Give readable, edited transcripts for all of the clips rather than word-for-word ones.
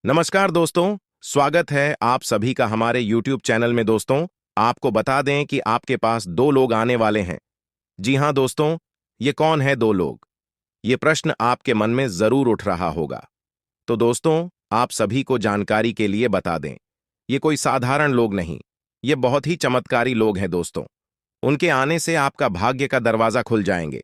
नमस्कार दोस्तों, स्वागत है आप सभी का हमारे YouTube चैनल में। दोस्तों, आपको बता दें कि आपके पास दो लोग आने वाले हैं। जी हां दोस्तों, ये कौन है दो लोग? ये प्रश्न आपके मन में जरूर उठ रहा होगा। तो दोस्तों, आप सभी को जानकारी के लिए बता दें, ये कोई साधारण लोग नहीं, ये बहुत ही चमत्कारी लोग हैं दोस्तों। उनके आने से आपका भाग्य का दरवाजा खुल जाएंगे।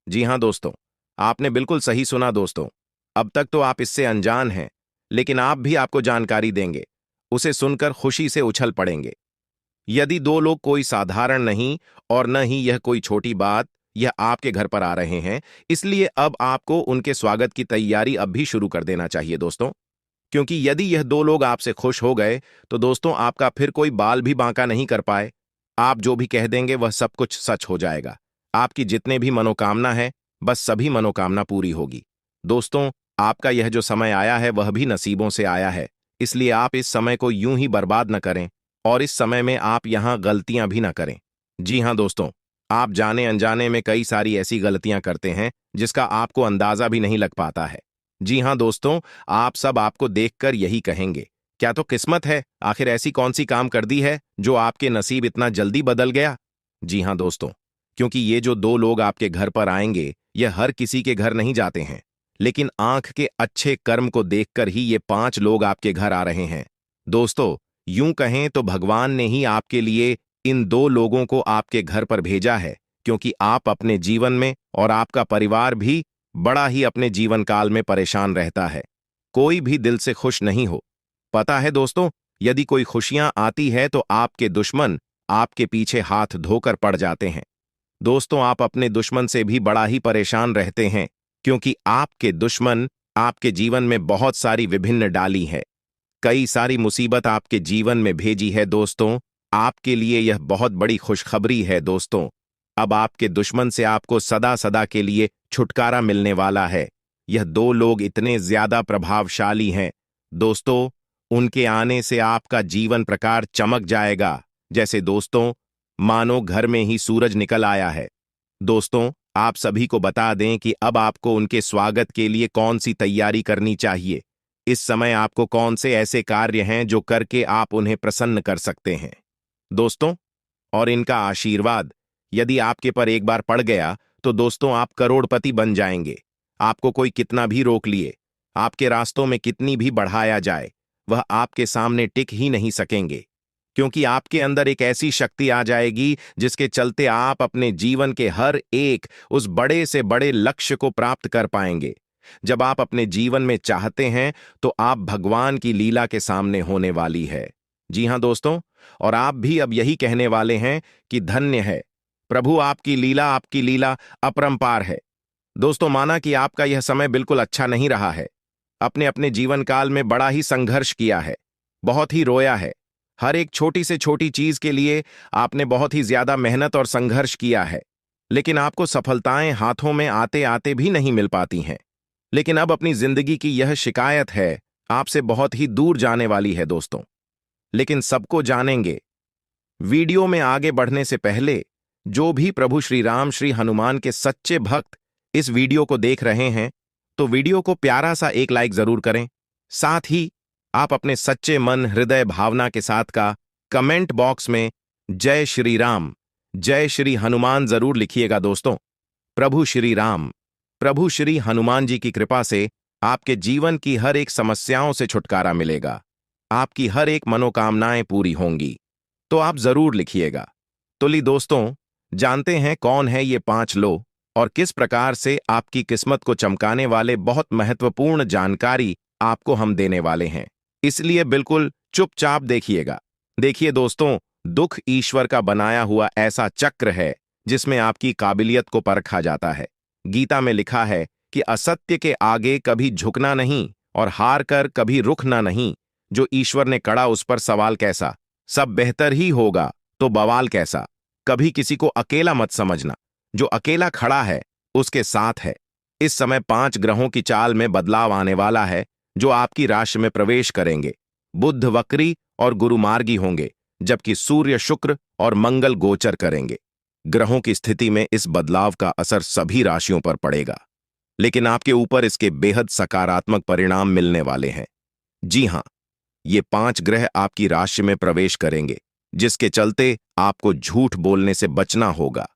जी हां दोस्तों, आपने बिल्कुल सही सुना दोस्तों। अब तक तो आप इससे अनजान हैं, लेकिन आप भी आपको जानकारी देंगे, उसे सुनकर खुशी से उछल पड़ेंगे। यदि दो लोग कोई साधारण नहीं और न ही यह कोई छोटी बात, यह आपके घर पर आ रहे हैं, इसलिए अब आपको उनके स्वागत की तैयारी अब भी शुरू कर देना चाहिए दोस्तों। क्योंकि यदि यह दो लोग आपसे खुश हो गए, तो दोस्तों आपका फिर कोई बाल भी बांका नहीं कर पाए। आप जो भी कह देंगे वह सब कुछ सच हो जाएगा। आपकी जितने भी मनोकामना है, बस सभी मनोकामना पूरी होगी। दोस्तों, आपका यह जो समय आया है वह भी नसीबों से आया है, इसलिए आप इस समय को यूं ही बर्बाद न करें और इस समय में आप यहां गलतियां भी न करें। जी हां दोस्तों, आप जाने अनजाने में कई सारी ऐसी गलतियां करते हैं जिसका आपको अंदाजा भी नहीं लग पाता है। जी हां दोस्तों, आप सब आपको देखकर यही कहेंगे, क्या तो किस्मत है, आखिर ऐसी कौन सी काम कर दी है जो आपके नसीब इतना जल्दी बदल गया। जी हां दोस्तों, क्योंकि ये जो दो लोग आपके घर पर आएंगे, यह हर किसी के घर नहीं जाते हैं, लेकिन आंख के अच्छे कर्म को देखकर ही ये 5 लोग आपके घर आ रहे हैं। दोस्तों, यूं कहें तो भगवान ने ही आपके लिए इन दो लोगों को आपके घर पर भेजा है, क्योंकि आप अपने जीवन में और आपका परिवार भी बड़ा ही अपने जीवन काल में परेशान रहता है। कोई भी दिल से खुश नहीं हो। पता है दोस्तों, यदि कोई खुशियां आती है तो आपके दुश्मन आपके पीछे हाथ धोकर पड़ जाते हैं। दोस्तों, आप अपने दुश्मन से भी बड़ा ही परेशान रहते हैं, क्योंकि आपके दुश्मन आपके जीवन में बहुत सारी विभिन्न डाली है, कई सारी मुसीबत आपके जीवन में भेजी है। दोस्तों, आपके लिए यह बहुत बड़ी खुशखबरी है दोस्तों। अब आपके दुश्मन से आपको सदा सदा के लिए छुटकारा मिलने वाला है। यह दो लोग इतने ज्यादा प्रभावशाली हैं दोस्तों, उनके आने से आपका जीवन प्रकार चमक जाएगा, जैसे दोस्तों मानो घर में ही सूरज निकल आया है। दोस्तों, आप सभी को बता दें कि अब आपको उनके स्वागत के लिए कौन सी तैयारी करनी चाहिए। इस समय आपको कौन से ऐसे कार्य हैं जो करके आप उन्हें प्रसन्न कर सकते हैं दोस्तों। और इनका आशीर्वाद यदि आपके पर एक बार पड़ गया तो दोस्तों आप करोड़पति बन जाएंगे। आपको कोई कितना भी रोक लिए, आपके रास्तों में कितनी भी बढ़ाया जाए, वह आपके सामने टिक ही नहीं सकेंगे, क्योंकि आपके अंदर एक ऐसी शक्ति आ जाएगी जिसके चलते आप अपने जीवन के हर एक उस बड़े से बड़े लक्ष्य को प्राप्त कर पाएंगे। जब आप अपने जीवन में चाहते हैं तो आप भगवान की लीला के सामने होने वाली है। जी हां दोस्तों, और आप भी अब यही कहने वाले हैं कि धन्य है प्रभु, आपकी लीला अपरंपार है। दोस्तों, माना कि आपका यह समय बिल्कुल अच्छा नहीं रहा है, अपने अपने जीवन काल में बड़ा ही संघर्ष किया है, बहुत ही रोया है, हर एक छोटी से छोटी चीज के लिए आपने बहुत ही ज्यादा मेहनत और संघर्ष किया है, लेकिन आपको सफलताएं हाथों में आते आते भी नहीं मिल पाती हैं। लेकिन अब अपनी जिंदगी की यह शिकायत है, आपसे बहुत ही दूर जाने वाली है दोस्तों। लेकिन सबको जानेंगे। वीडियो में आगे बढ़ने से पहले जो भी प्रभु श्री राम श्री हनुमान के सच्चे भक्त इस वीडियो को देख रहे हैं, तो वीडियो को प्यारा सा एक लाइक जरूर करें। साथ ही आप अपने सच्चे मन हृदय भावना के साथ का कमेंट बॉक्स में जय श्री राम, जय श्री हनुमान जरूर लिखिएगा दोस्तों। प्रभु श्री राम, प्रभु श्री हनुमान जी की कृपा से आपके जीवन की हर एक समस्याओं से छुटकारा मिलेगा, आपकी हर एक मनोकामनाएं पूरी होंगी। तो आप जरूर लिखिएगा। तो ली दोस्तों, जानते हैं कौन है ये 5 लोग और किस प्रकार से आपकी किस्मत को चमकाने वाले बहुत महत्वपूर्ण जानकारी आपको हम देने वाले हैं, इसलिए बिल्कुल चुपचाप देखिएगा। देखिए दोस्तों, दुख ईश्वर का बनाया हुआ ऐसा चक्र है जिसमें आपकी काबिलियत को परखा जाता है। गीता में लिखा है कि असत्य के आगे कभी झुकना नहीं और हार कर कभी रुकना नहीं। जो ईश्वर ने कड़ा उस पर सवाल कैसा, सब बेहतर ही होगा तो बवाल कैसा। कभी किसी को अकेला मत समझना, जो अकेला खड़ा है उसके साथ है। इस समय 5 ग्रहों की चाल में बदलाव आने वाला है जो आपकी राशि में प्रवेश करेंगे। बुध वक्री और गुरु मार्गी होंगे, जबकि सूर्य शुक्र और मंगल गोचर करेंगे। ग्रहों की स्थिति में इस बदलाव का असर सभी राशियों पर पड़ेगा, लेकिन आपके ऊपर इसके बेहद सकारात्मक परिणाम मिलने वाले हैं। जी हाँ, ये 5 ग्रह आपकी राशि में प्रवेश करेंगे, जिसके चलते आपको झूठ बोलने से बचना होगा,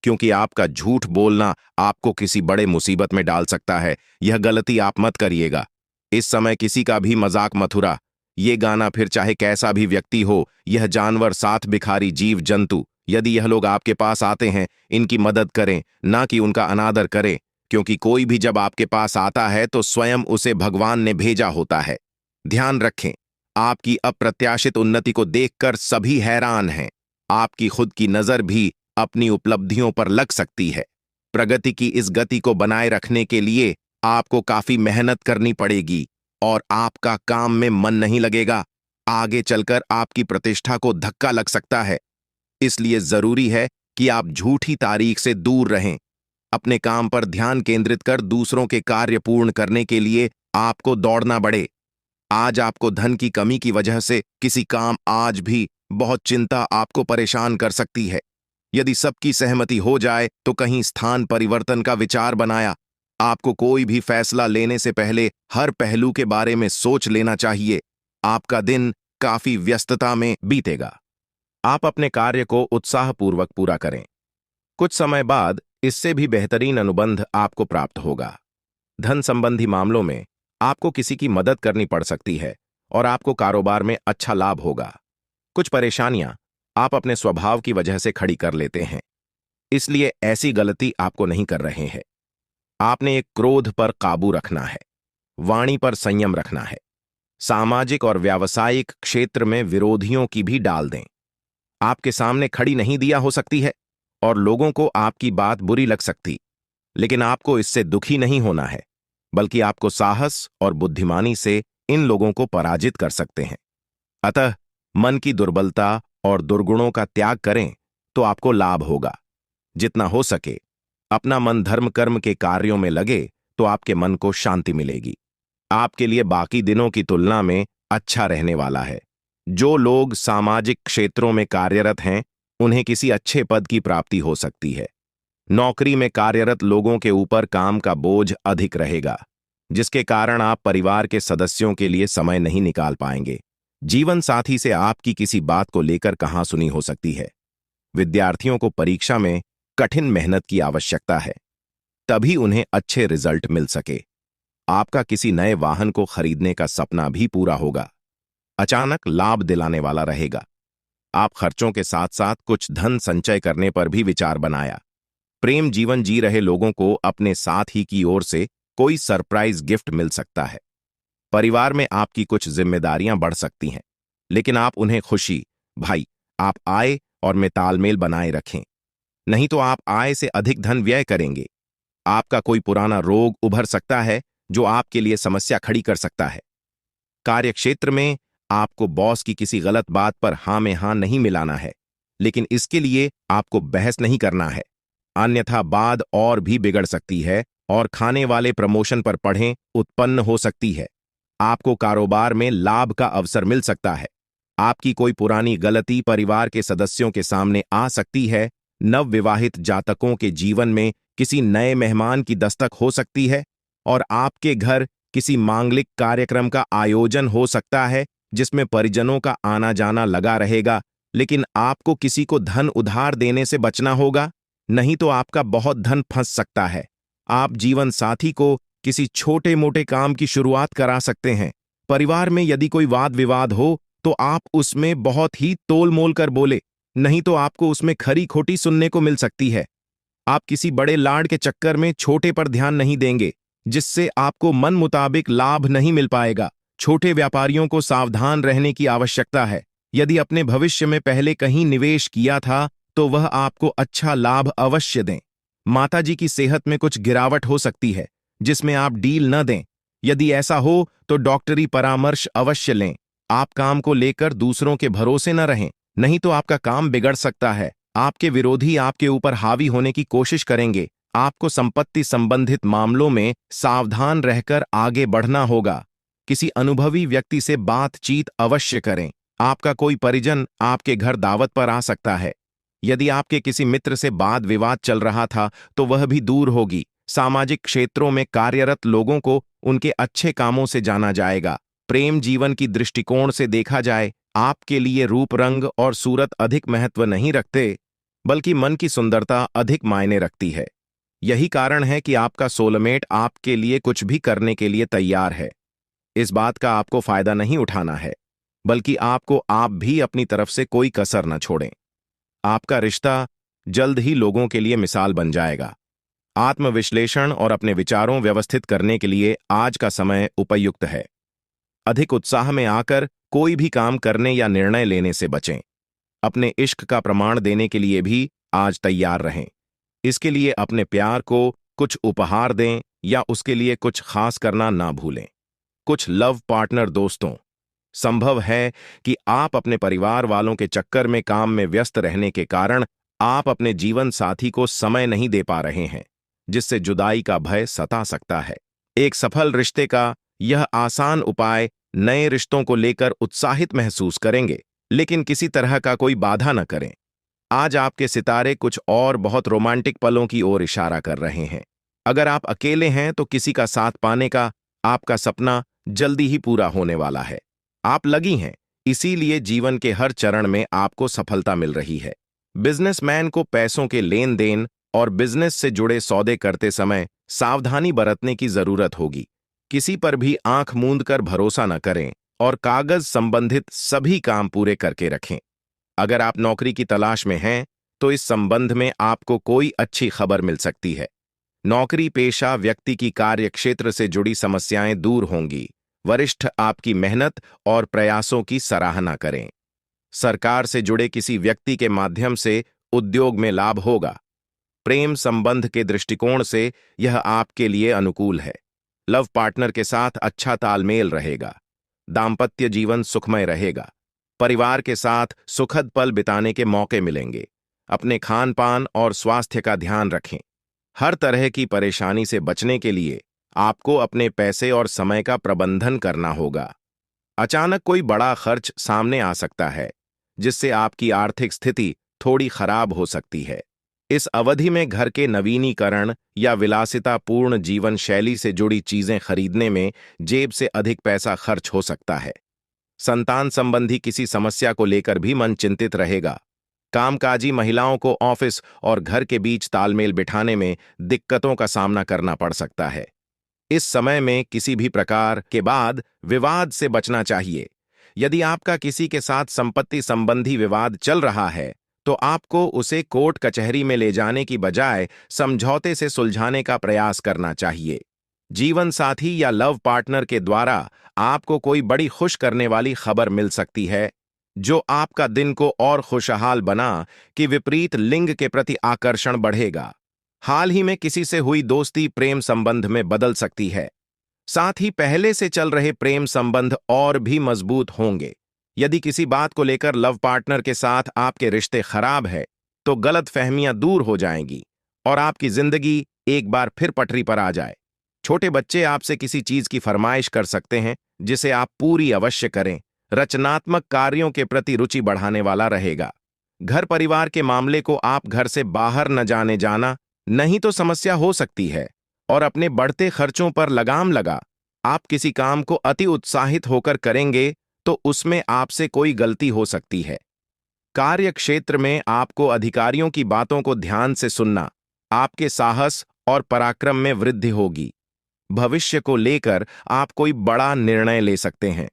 क्योंकि आपका झूठ बोलना आपको किसी बड़े मुसीबत में डाल सकता है। यह गलती आप मत करिएगा। इस समय किसी का भी मजाक मत उड़ा। ये गाना फिर चाहे कैसा भी व्यक्ति हो, यह जानवर, साथ भिखारी, जीव जंतु, यदि यह लोग आपके पास आते हैं, इनकी मदद करें, ना कि उनका अनादर करें, क्योंकि कोई भी जब आपके पास आता है तो स्वयं उसे भगवान ने भेजा होता है। ध्यान रखें, आपकी अप्रत्याशित उन्नति को देखकर सभी हैरान हैं। आपकी खुद की नजर भी अपनी उपलब्धियों पर लग सकती है। प्रगति की इस गति को बनाए रखने के लिए आपको काफी मेहनत करनी पड़ेगी और आपका काम में मन नहीं लगेगा। आगे चलकर आपकी प्रतिष्ठा को धक्का लग सकता है। इसलिए जरूरी है कि आप झूठी तारीख से दूर रहें। अपने काम पर ध्यान केंद्रित कर दूसरों के कार्य पूर्ण करने के लिए आपको दौड़ना पड़े। आज आपको धन की कमी की वजह से किसी काम आज भी बहुत चिंता आपको परेशान कर सकती है। यदि सबकी सहमति हो जाए तो कहीं स्थान परिवर्तन का विचार बनाया। आपको कोई भी फैसला लेने से पहले हर पहलू के बारे में सोच लेना चाहिए। आपका दिन काफी व्यस्तता में बीतेगा। आप अपने कार्य को उत्साहपूर्वक पूरा करें। कुछ समय बाद इससे भी बेहतरीन अनुबंध आपको प्राप्त होगा। धन संबंधी मामलों में आपको किसी की मदद करनी पड़ सकती है और आपको कारोबार में अच्छा लाभ होगा। कुछ परेशानियां आप अपने स्वभाव की वजह से खड़ी कर लेते हैं, इसलिए ऐसी गलती आपको नहीं कर रहे हैं। आपने एक क्रोध पर काबू रखना है, वाणी पर संयम रखना है। सामाजिक और व्यावसायिक क्षेत्र में विरोधियों की भी डाल दें। आपके सामने खड़ी नहीं दिया हो सकती है और लोगों को आपकी बात बुरी लग सकती, लेकिन आपको इससे दुखी नहीं होना है, बल्कि आपको साहस और बुद्धिमानी से इन लोगों को पराजित कर सकते हैं। अतः मन की दुर्बलता और दुर्गुणों का त्याग करें तो आपको लाभ होगा। जितना हो सके अपना मन धर्म कर्म के कार्यों में लगे तो आपके मन को शांति मिलेगी। आपके लिए बाकी दिनों की तुलना में अच्छा रहने वाला है। जो लोग सामाजिक क्षेत्रों में कार्यरत हैं, उन्हें किसी अच्छे पद की प्राप्ति हो सकती है। नौकरी में कार्यरत लोगों के ऊपर काम का बोझ अधिक रहेगा, जिसके कारण आप परिवार के सदस्यों के लिए समय नहीं निकाल पाएंगे। जीवन साथी से आपकी किसी बात को लेकर कहासुनी हो सकती है। विद्यार्थियों को परीक्षा में कठिन मेहनत की आवश्यकता है, तभी उन्हें अच्छे रिजल्ट मिल सके। आपका किसी नए वाहन को खरीदने का सपना भी पूरा होगा। अचानक लाभ दिलाने वाला रहेगा। आप खर्चों के साथ साथ कुछ धन संचय करने पर भी विचार बनाया। प्रेम जीवन जी रहे लोगों को अपने साथ ही की ओर से कोई सरप्राइज गिफ्ट मिल सकता है। परिवार में आपकी कुछ जिम्मेदारियां बढ़ सकती हैं, लेकिन आप उन्हें खुशी, भाई, आप आय और में तालमेल बनाए रखें, नहीं तो आप आय से अधिक धन व्यय करेंगे। आपका कोई पुराना रोग उभर सकता है जो आपके लिए समस्या खड़ी कर सकता है। कार्यक्षेत्र में आपको बॉस की किसी गलत बात पर हाँ में हाँ नहीं मिलाना है, लेकिन इसके लिए आपको बहस नहीं करना है, अन्यथा बात और भी बिगड़ सकती है और खाने वाले प्रमोशन पर पढ़ें उत्पन्न हो सकती है। आपको कारोबार में लाभ का अवसर मिल सकता है। आपकी कोई पुरानी गलती परिवार के सदस्यों के सामने आ सकती है। नवविवाहित जातकों के जीवन में किसी नए मेहमान की दस्तक हो सकती है और आपके घर किसी मांगलिक कार्यक्रम का आयोजन हो सकता है जिसमें परिजनों का आना जाना लगा रहेगा, लेकिन आपको किसी को धन उधार देने से बचना होगा, नहीं तो आपका बहुत धन फंस सकता है। आप जीवन साथी को किसी छोटे मोटे काम की शुरुआत करा सकते हैं। परिवार में यदि कोई वाद विवाद हो तो आप उसमें बहुत ही तोल मोल कर बोले, नहीं तो आपको उसमें खरी खोटी सुनने को मिल सकती है। आप किसी बड़े लाड के चक्कर में छोटे पर ध्यान नहीं देंगे, जिससे आपको मन मुताबिक लाभ नहीं मिल पाएगा। छोटे व्यापारियों को सावधान रहने की आवश्यकता है। यदि अपने भविष्य में पहले कहीं निवेश किया था तो वह आपको अच्छा लाभ अवश्य दें। माताजी की सेहत में कुछ गिरावट हो सकती है, जिसमें आप डील न दें। यदि ऐसा हो तो डॉक्टरी परामर्श अवश्य लें। आप काम को लेकर दूसरों के भरोसे न रहें, नहीं तो आपका काम बिगड़ सकता है। आपके विरोधी आपके ऊपर हावी होने की कोशिश करेंगे। आपको संपत्ति संबंधित मामलों में सावधान रहकर आगे बढ़ना होगा। किसी अनुभवी व्यक्ति से बातचीत अवश्य करें। आपका कोई परिजन आपके घर दावत पर आ सकता है। यदि आपके किसी मित्र से वाद विवाद चल रहा था तो वह भी दूर होगी। सामाजिक क्षेत्रों में कार्यरत लोगों को उनके अच्छे कामों से जाना जाएगा। प्रेम जीवन की दृष्टिकोण से देखा जाए, आपके लिए रूप, रंग और सूरत अधिक महत्व नहीं रखते, बल्कि मन की सुंदरता अधिक मायने रखती है। यही कारण है कि आपका सोलमेट आपके लिए कुछ भी करने के लिए तैयार है। इस बात का आपको फायदा नहीं उठाना है, बल्कि आपको आप भी अपनी तरफ से कोई कसर न छोड़ें। आपका रिश्ता जल्द ही लोगों के लिए मिसाल बन जाएगा। आत्मविश्लेषण और अपने विचारों व्यवस्थित करने के लिए आज का समय उपयुक्त है। अधिक उत्साह में आकर कोई भी काम करने या निर्णय लेने से बचें। अपने इश्क का प्रमाण देने के लिए भी आज तैयार रहें। इसके लिए अपने प्यार को कुछ उपहार दें या उसके लिए कुछ खास करना ना भूलें। कुछ लव पार्टनर दोस्तों, संभव है कि आप अपने परिवार वालों के चक्कर में काम में व्यस्त रहने के कारण आप अपने जीवन साथी को समय नहीं दे पा रहे हैं, जिससे जुदाई का भय सता सकता है। एक सफल रिश्ते का यह आसान उपाय नए रिश्तों को लेकर उत्साहित महसूस करेंगे, लेकिन किसी तरह का कोई बाधा न करें। आज आपके सितारे कुछ और बहुत रोमांटिक पलों की ओर इशारा कर रहे हैं। अगर आप अकेले हैं तो किसी का साथ पाने का आपका सपना जल्दी ही पूरा होने वाला है। आप लगी हैं, इसीलिए जीवन के हर चरण में आपको सफलता मिल रही है। बिजनेसमैन को पैसों के लेन देन और बिजनेस से जुड़े सौदे करते समय सावधानी बरतने की जरूरत होगी। किसी पर भी आंख मूंद कर भरोसा न करें और कागज संबंधित सभी काम पूरे करके रखें। अगर आप नौकरी की तलाश में हैं, तो इस संबंध में आपको कोई अच्छी खबर मिल सकती है। नौकरी पेशा व्यक्ति की कार्य क्षेत्र से जुड़ी समस्याएं दूर होंगी। वरिष्ठ आपकी मेहनत और प्रयासों की सराहना करें। सरकार से जुड़े किसी व्यक्ति के माध्यम से उद्योग में लाभ होगा। प्रेम संबंध के दृष्टिकोण से यह आपके लिए अनुकूल है। लव पार्टनर के साथ अच्छा तालमेल रहेगा। दाम्पत्य जीवन सुखमय रहेगा। परिवार के साथ सुखद पल बिताने के मौके मिलेंगे। अपने खान पान और स्वास्थ्य का ध्यान रखें। हर तरह की परेशानी से बचने के लिए आपको अपने पैसे और समय का प्रबंधन करना होगा। अचानक कोई बड़ा खर्च सामने आ सकता है, जिससे आपकी आर्थिक स्थिति थोड़ी खराब हो सकती है। इस अवधि में घर के नवीनीकरण या विलासितापूर्ण जीवन शैली से जुड़ी चीजें खरीदने में जेब से अधिक पैसा खर्च हो सकता है। संतान संबंधी किसी समस्या को लेकर भी मन चिंतित रहेगा। कामकाजी महिलाओं को ऑफिस और घर के बीच तालमेल बिठाने में दिक्कतों का सामना करना पड़ सकता है। इस समय में किसी भी प्रकार के बाद विवाद से बचना चाहिए। यदि आपका किसी के साथ संपत्ति संबंधी विवाद चल रहा है, तो आपको उसे कोर्ट कचहरी में ले जाने की बजाय समझौते से सुलझाने का प्रयास करना चाहिए। जीवन साथी या लव पार्टनर के द्वारा आपको कोई बड़ी खुश करने वाली खबर मिल सकती है, जो आपका दिन को और खुशहाल बना कि विपरीत लिंग के प्रति आकर्षण बढ़ेगा। हाल ही में किसी से हुई दोस्ती प्रेम संबंध में बदल सकती है। साथ ही पहले से चल रहे प्रेम संबंध और भी मजबूत होंगे। यदि किसी बात को लेकर लव पार्टनर के साथ आपके रिश्ते खराब है, तो गलतफहमियां दूर हो जाएंगी और आपकी जिंदगी एक बार फिर पटरी पर आ जाए। छोटे बच्चे आपसे किसी चीज की फरमाइश कर सकते हैं, जिसे आप पूरी अवश्य करें। रचनात्मक कार्यों के प्रति रुचि बढ़ाने वाला रहेगा। घर परिवार के मामले को आप घर से बाहर न जाने जाना, नहीं तो समस्या हो सकती है। और अपने बढ़ते खर्चों पर लगाम लगा। आप किसी काम को अति उत्साहित होकर करेंगे तो उसमें आपसे कोई गलती हो सकती है। कार्य क्षेत्र में आपको अधिकारियों की बातों को ध्यान से सुनना, आपके साहस और पराक्रम में वृद्धि होगी। भविष्य को लेकर आप कोई बड़ा निर्णय ले सकते हैं।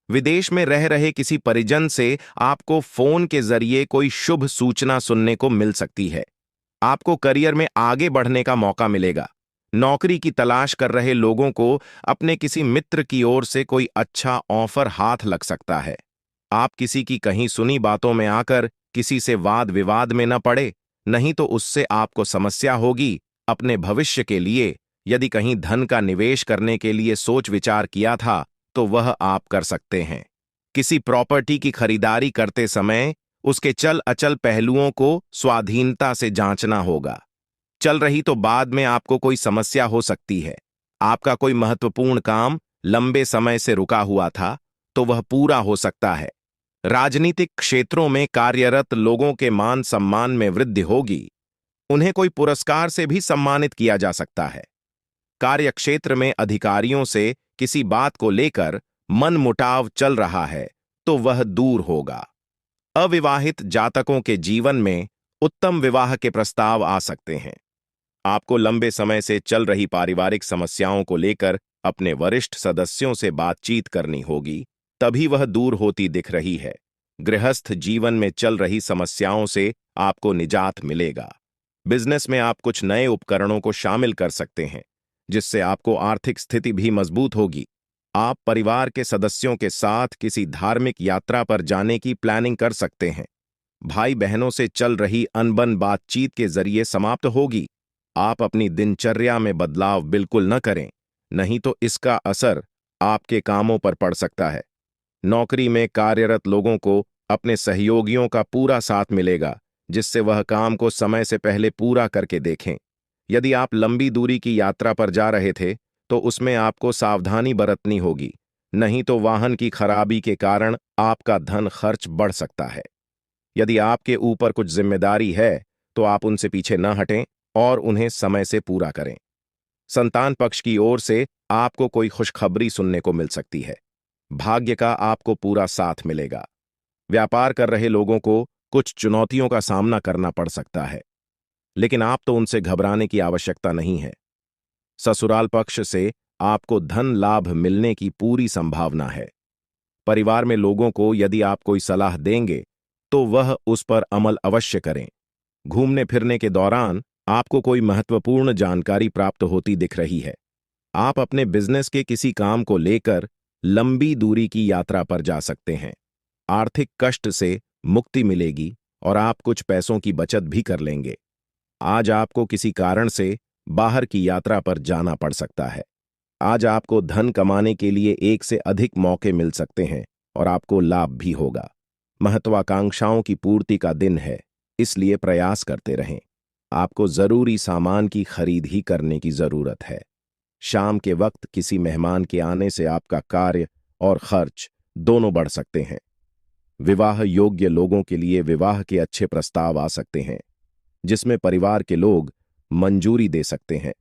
विदेश में रह रहे किसी परिजन से आपको फोन के जरिए कोई शुभ सूचना सुनने को मिल सकती है। आपको करियर में आगे बढ़ने का मौका मिलेगा। नौकरी की तलाश कर रहे लोगों को अपने किसी मित्र की ओर से कोई अच्छा ऑफर हाथ लग सकता है। आप किसी की कहीं सुनी बातों में आकर किसी से वाद विवाद में न पड़े, नहीं तो उससे आपको समस्या होगी। अपने भविष्य के लिए यदि कहीं धन का निवेश करने के लिए सोच विचार किया था, तो वह आप कर सकते हैं। किसी प्रॉपर्टी की खरीदारी करते समय उसके चल अचल पहलुओं को स्वाधीनता से जांचना होगा। चल रही तो बाद में आपको कोई समस्या हो सकती है। आपका कोई महत्वपूर्ण काम लंबे समय से रुका हुआ था, तो वह पूरा हो सकता है। राजनीतिक क्षेत्रों में कार्यरत लोगों के मान सम्मान में वृद्धि होगी। उन्हें कोई पुरस्कार से भी सम्मानित किया जा सकता है। कार्यक्षेत्र में अधिकारियों से किसी बात को लेकर मन मुटाव चल रहा है तो वह दूर होगा। अविवाहित जातकों के जीवन में उत्तम विवाह के प्रस्ताव आ सकते हैं। आपको लंबे समय से चल रही पारिवारिक समस्याओं को लेकर अपने वरिष्ठ सदस्यों से बातचीत करनी होगी, तभी वह दूर होती दिख रही है। गृहस्थ जीवन में चल रही समस्याओं से आपको निजात मिलेगा। बिजनेस में आप कुछ नए उपकरणों को शामिल कर सकते हैं, जिससे आपको आर्थिक स्थिति भी मजबूत होगी। आप परिवार के सदस्यों के साथ किसी धार्मिक यात्रा पर जाने की प्लानिंग कर सकते हैं। भाई बहनों से चल रही अनबन बातचीत के जरिए समाप्त होगी। आप अपनी दिनचर्या में बदलाव बिल्कुल न करें, नहीं तो इसका असर आपके कामों पर पड़ सकता है। नौकरी में कार्यरत लोगों को अपने सहयोगियों का पूरा साथ मिलेगा, जिससे वह काम को समय से पहले पूरा करके देखें। यदि आप लंबी दूरी की यात्रा पर जा रहे थे, तो उसमें आपको सावधानी बरतनी होगी, नहीं तो वाहन की खराबी के कारण आपका धन खर्च बढ़ सकता है। यदि आपके ऊपर कुछ जिम्मेदारी है, तो आप उनसे पीछे न हटें और उन्हें समय से पूरा करें। संतान पक्ष की ओर से आपको कोई खुशखबरी सुनने को मिल सकती है। भाग्य का आपको पूरा साथ मिलेगा। व्यापार कर रहे लोगों को कुछ चुनौतियों का सामना करना पड़ सकता है, लेकिन आप तो उनसे घबराने की आवश्यकता नहीं है। ससुराल पक्ष से आपको धन लाभ मिलने की पूरी संभावना है। परिवार में लोगों को यदि आप कोई सलाह देंगे, तो वह उस पर अमल अवश्य करें। घूमने फिरने के दौरान आपको कोई महत्वपूर्ण जानकारी प्राप्त होती दिख रही है। आप अपने बिजनेस के किसी काम को लेकर लंबी दूरी की यात्रा पर जा सकते हैं। आर्थिक कष्ट से मुक्ति मिलेगी और आप कुछ पैसों की बचत भी कर लेंगे। आज आपको किसी कारण से बाहर की यात्रा पर जाना पड़ सकता है। आज आपको धन कमाने के लिए एक से अधिक मौके मिल सकते हैं और आपको लाभ भी होगा। महत्वाकांक्षाओं की पूर्ति का दिन है, इसलिए प्रयास करते रहें। आपको जरूरी सामान की खरीद ही करने की जरूरत है। शाम के वक्त किसी मेहमान के आने से आपका कार्य और खर्च दोनों बढ़ सकते हैं। विवाह योग्य लोगों के लिए विवाह के अच्छे प्रस्ताव आ सकते हैं, जिसमें परिवार के लोग मंजूरी दे सकते हैं।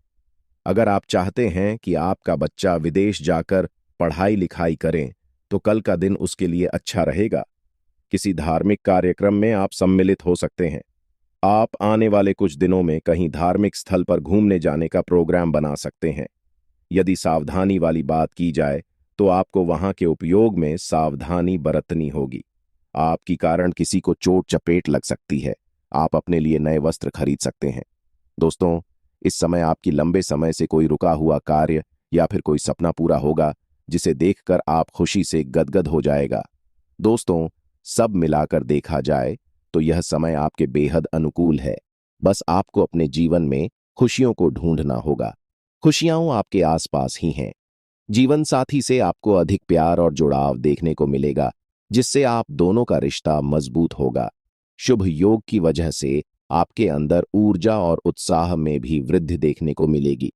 अगर आप चाहते हैं कि आपका बच्चा विदेश जाकर पढ़ाई लिखाई करे, तो कल का दिन उसके लिए अच्छा रहेगा। किसी धार्मिक कार्यक्रम में आप सम्मिलित हो सकते हैं। आप आने वाले कुछ दिनों में कहीं धार्मिक स्थल पर घूमने जाने का प्रोग्राम बना सकते हैं। यदि सावधानी वाली बात की जाए, तो आपको वहां के उपयोग में सावधानी बरतनी होगी। आपकी कारण किसी को चोट चपेट लग सकती है। आप अपने लिए नए वस्त्र खरीद सकते हैं। दोस्तों, इस समय आपकी लंबे समय से कोई रुका हुआ कार्य या फिर कोई सपना पूरा होगा, जिसे देखकर आप खुशी से गदगद हो जाएगा। दोस्तों, सब मिलाकर देखा जाए तो यह समय आपके बेहद अनुकूल है। बस आपको अपने जीवन में खुशियों को ढूंढना होगा। खुशियां आपके आसपास ही हैं। जीवन साथी से आपको अधिक प्यार और जुड़ाव देखने को मिलेगा, जिससे आप दोनों का रिश्ता मजबूत होगा। शुभ योग की वजह से आपके अंदर ऊर्जा और उत्साह में भी वृद्धि देखने को मिलेगी।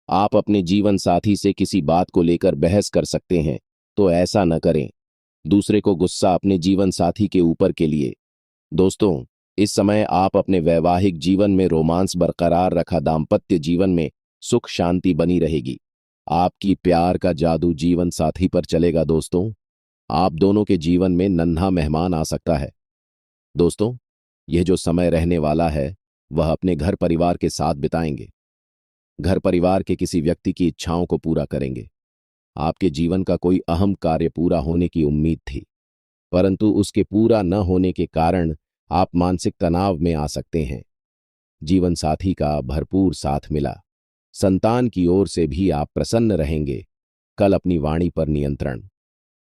आप अपने जीवन साथी से किसी बात को लेकर बहस कर सकते हैं, तो ऐसा न करें। दूसरे को गुस्सा अपने जीवन साथी के ऊपर के लिए। दोस्तों, इस समय आप अपने वैवाहिक जीवन में रोमांस बरकरार रखा, दाम्पत्य जीवन में सुख शांति बनी रहेगी। आपकी प्यार का जादू जीवन साथी पर चलेगा। दोस्तों, आप दोनों के जीवन में नन्हा मेहमान आ सकता है। दोस्तों, यह जो समय रहने वाला है, वह अपने घर परिवार के साथ बिताएंगे। घर परिवार के किसी व्यक्ति की इच्छाओं को पूरा करेंगे। आपके जीवन का कोई अहम कार्य पूरा होने की उम्मीद थी, परंतु उसके पूरा न होने के कारण आप मानसिक तनाव में आ सकते हैं। जीवन साथी का भरपूर साथ मिला। संतान की ओर से भी आप प्रसन्न रहेंगे। कल अपनी वाणी पर नियंत्रण,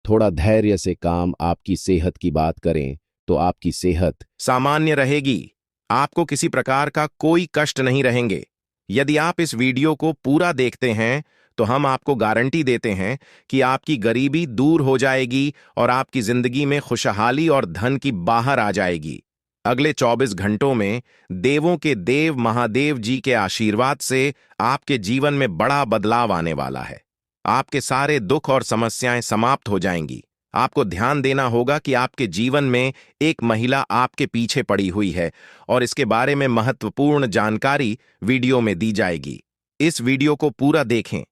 थोड़ा धैर्य से काम। आपकी सेहत की बात करें तो आपकी सेहत सामान्य रहेगी। आपको किसी प्रकार का कोई कष्ट नहीं रहेंगे। यदि आप इस वीडियो को पूरा देखते हैं, तो हम आपको गारंटी देते हैं कि आपकी गरीबी दूर हो जाएगी और आपकी जिंदगी में खुशहाली और धन की बाहर आ जाएगी। अगले 24 घंटों में देवों के देव महादेव जी के आशीर्वाद से आपके जीवन में बड़ा बदलाव आने वाला है। आपके सारे दुख और समस्याएं समाप्त हो जाएंगी। आपको ध्यान देना होगा कि आपके जीवन में एक महिला आपके पीछे पड़ी हुई है और इसके बारे में महत्वपूर्ण जानकारी वीडियो में दी जाएगी। इस वीडियो को पूरा देखें,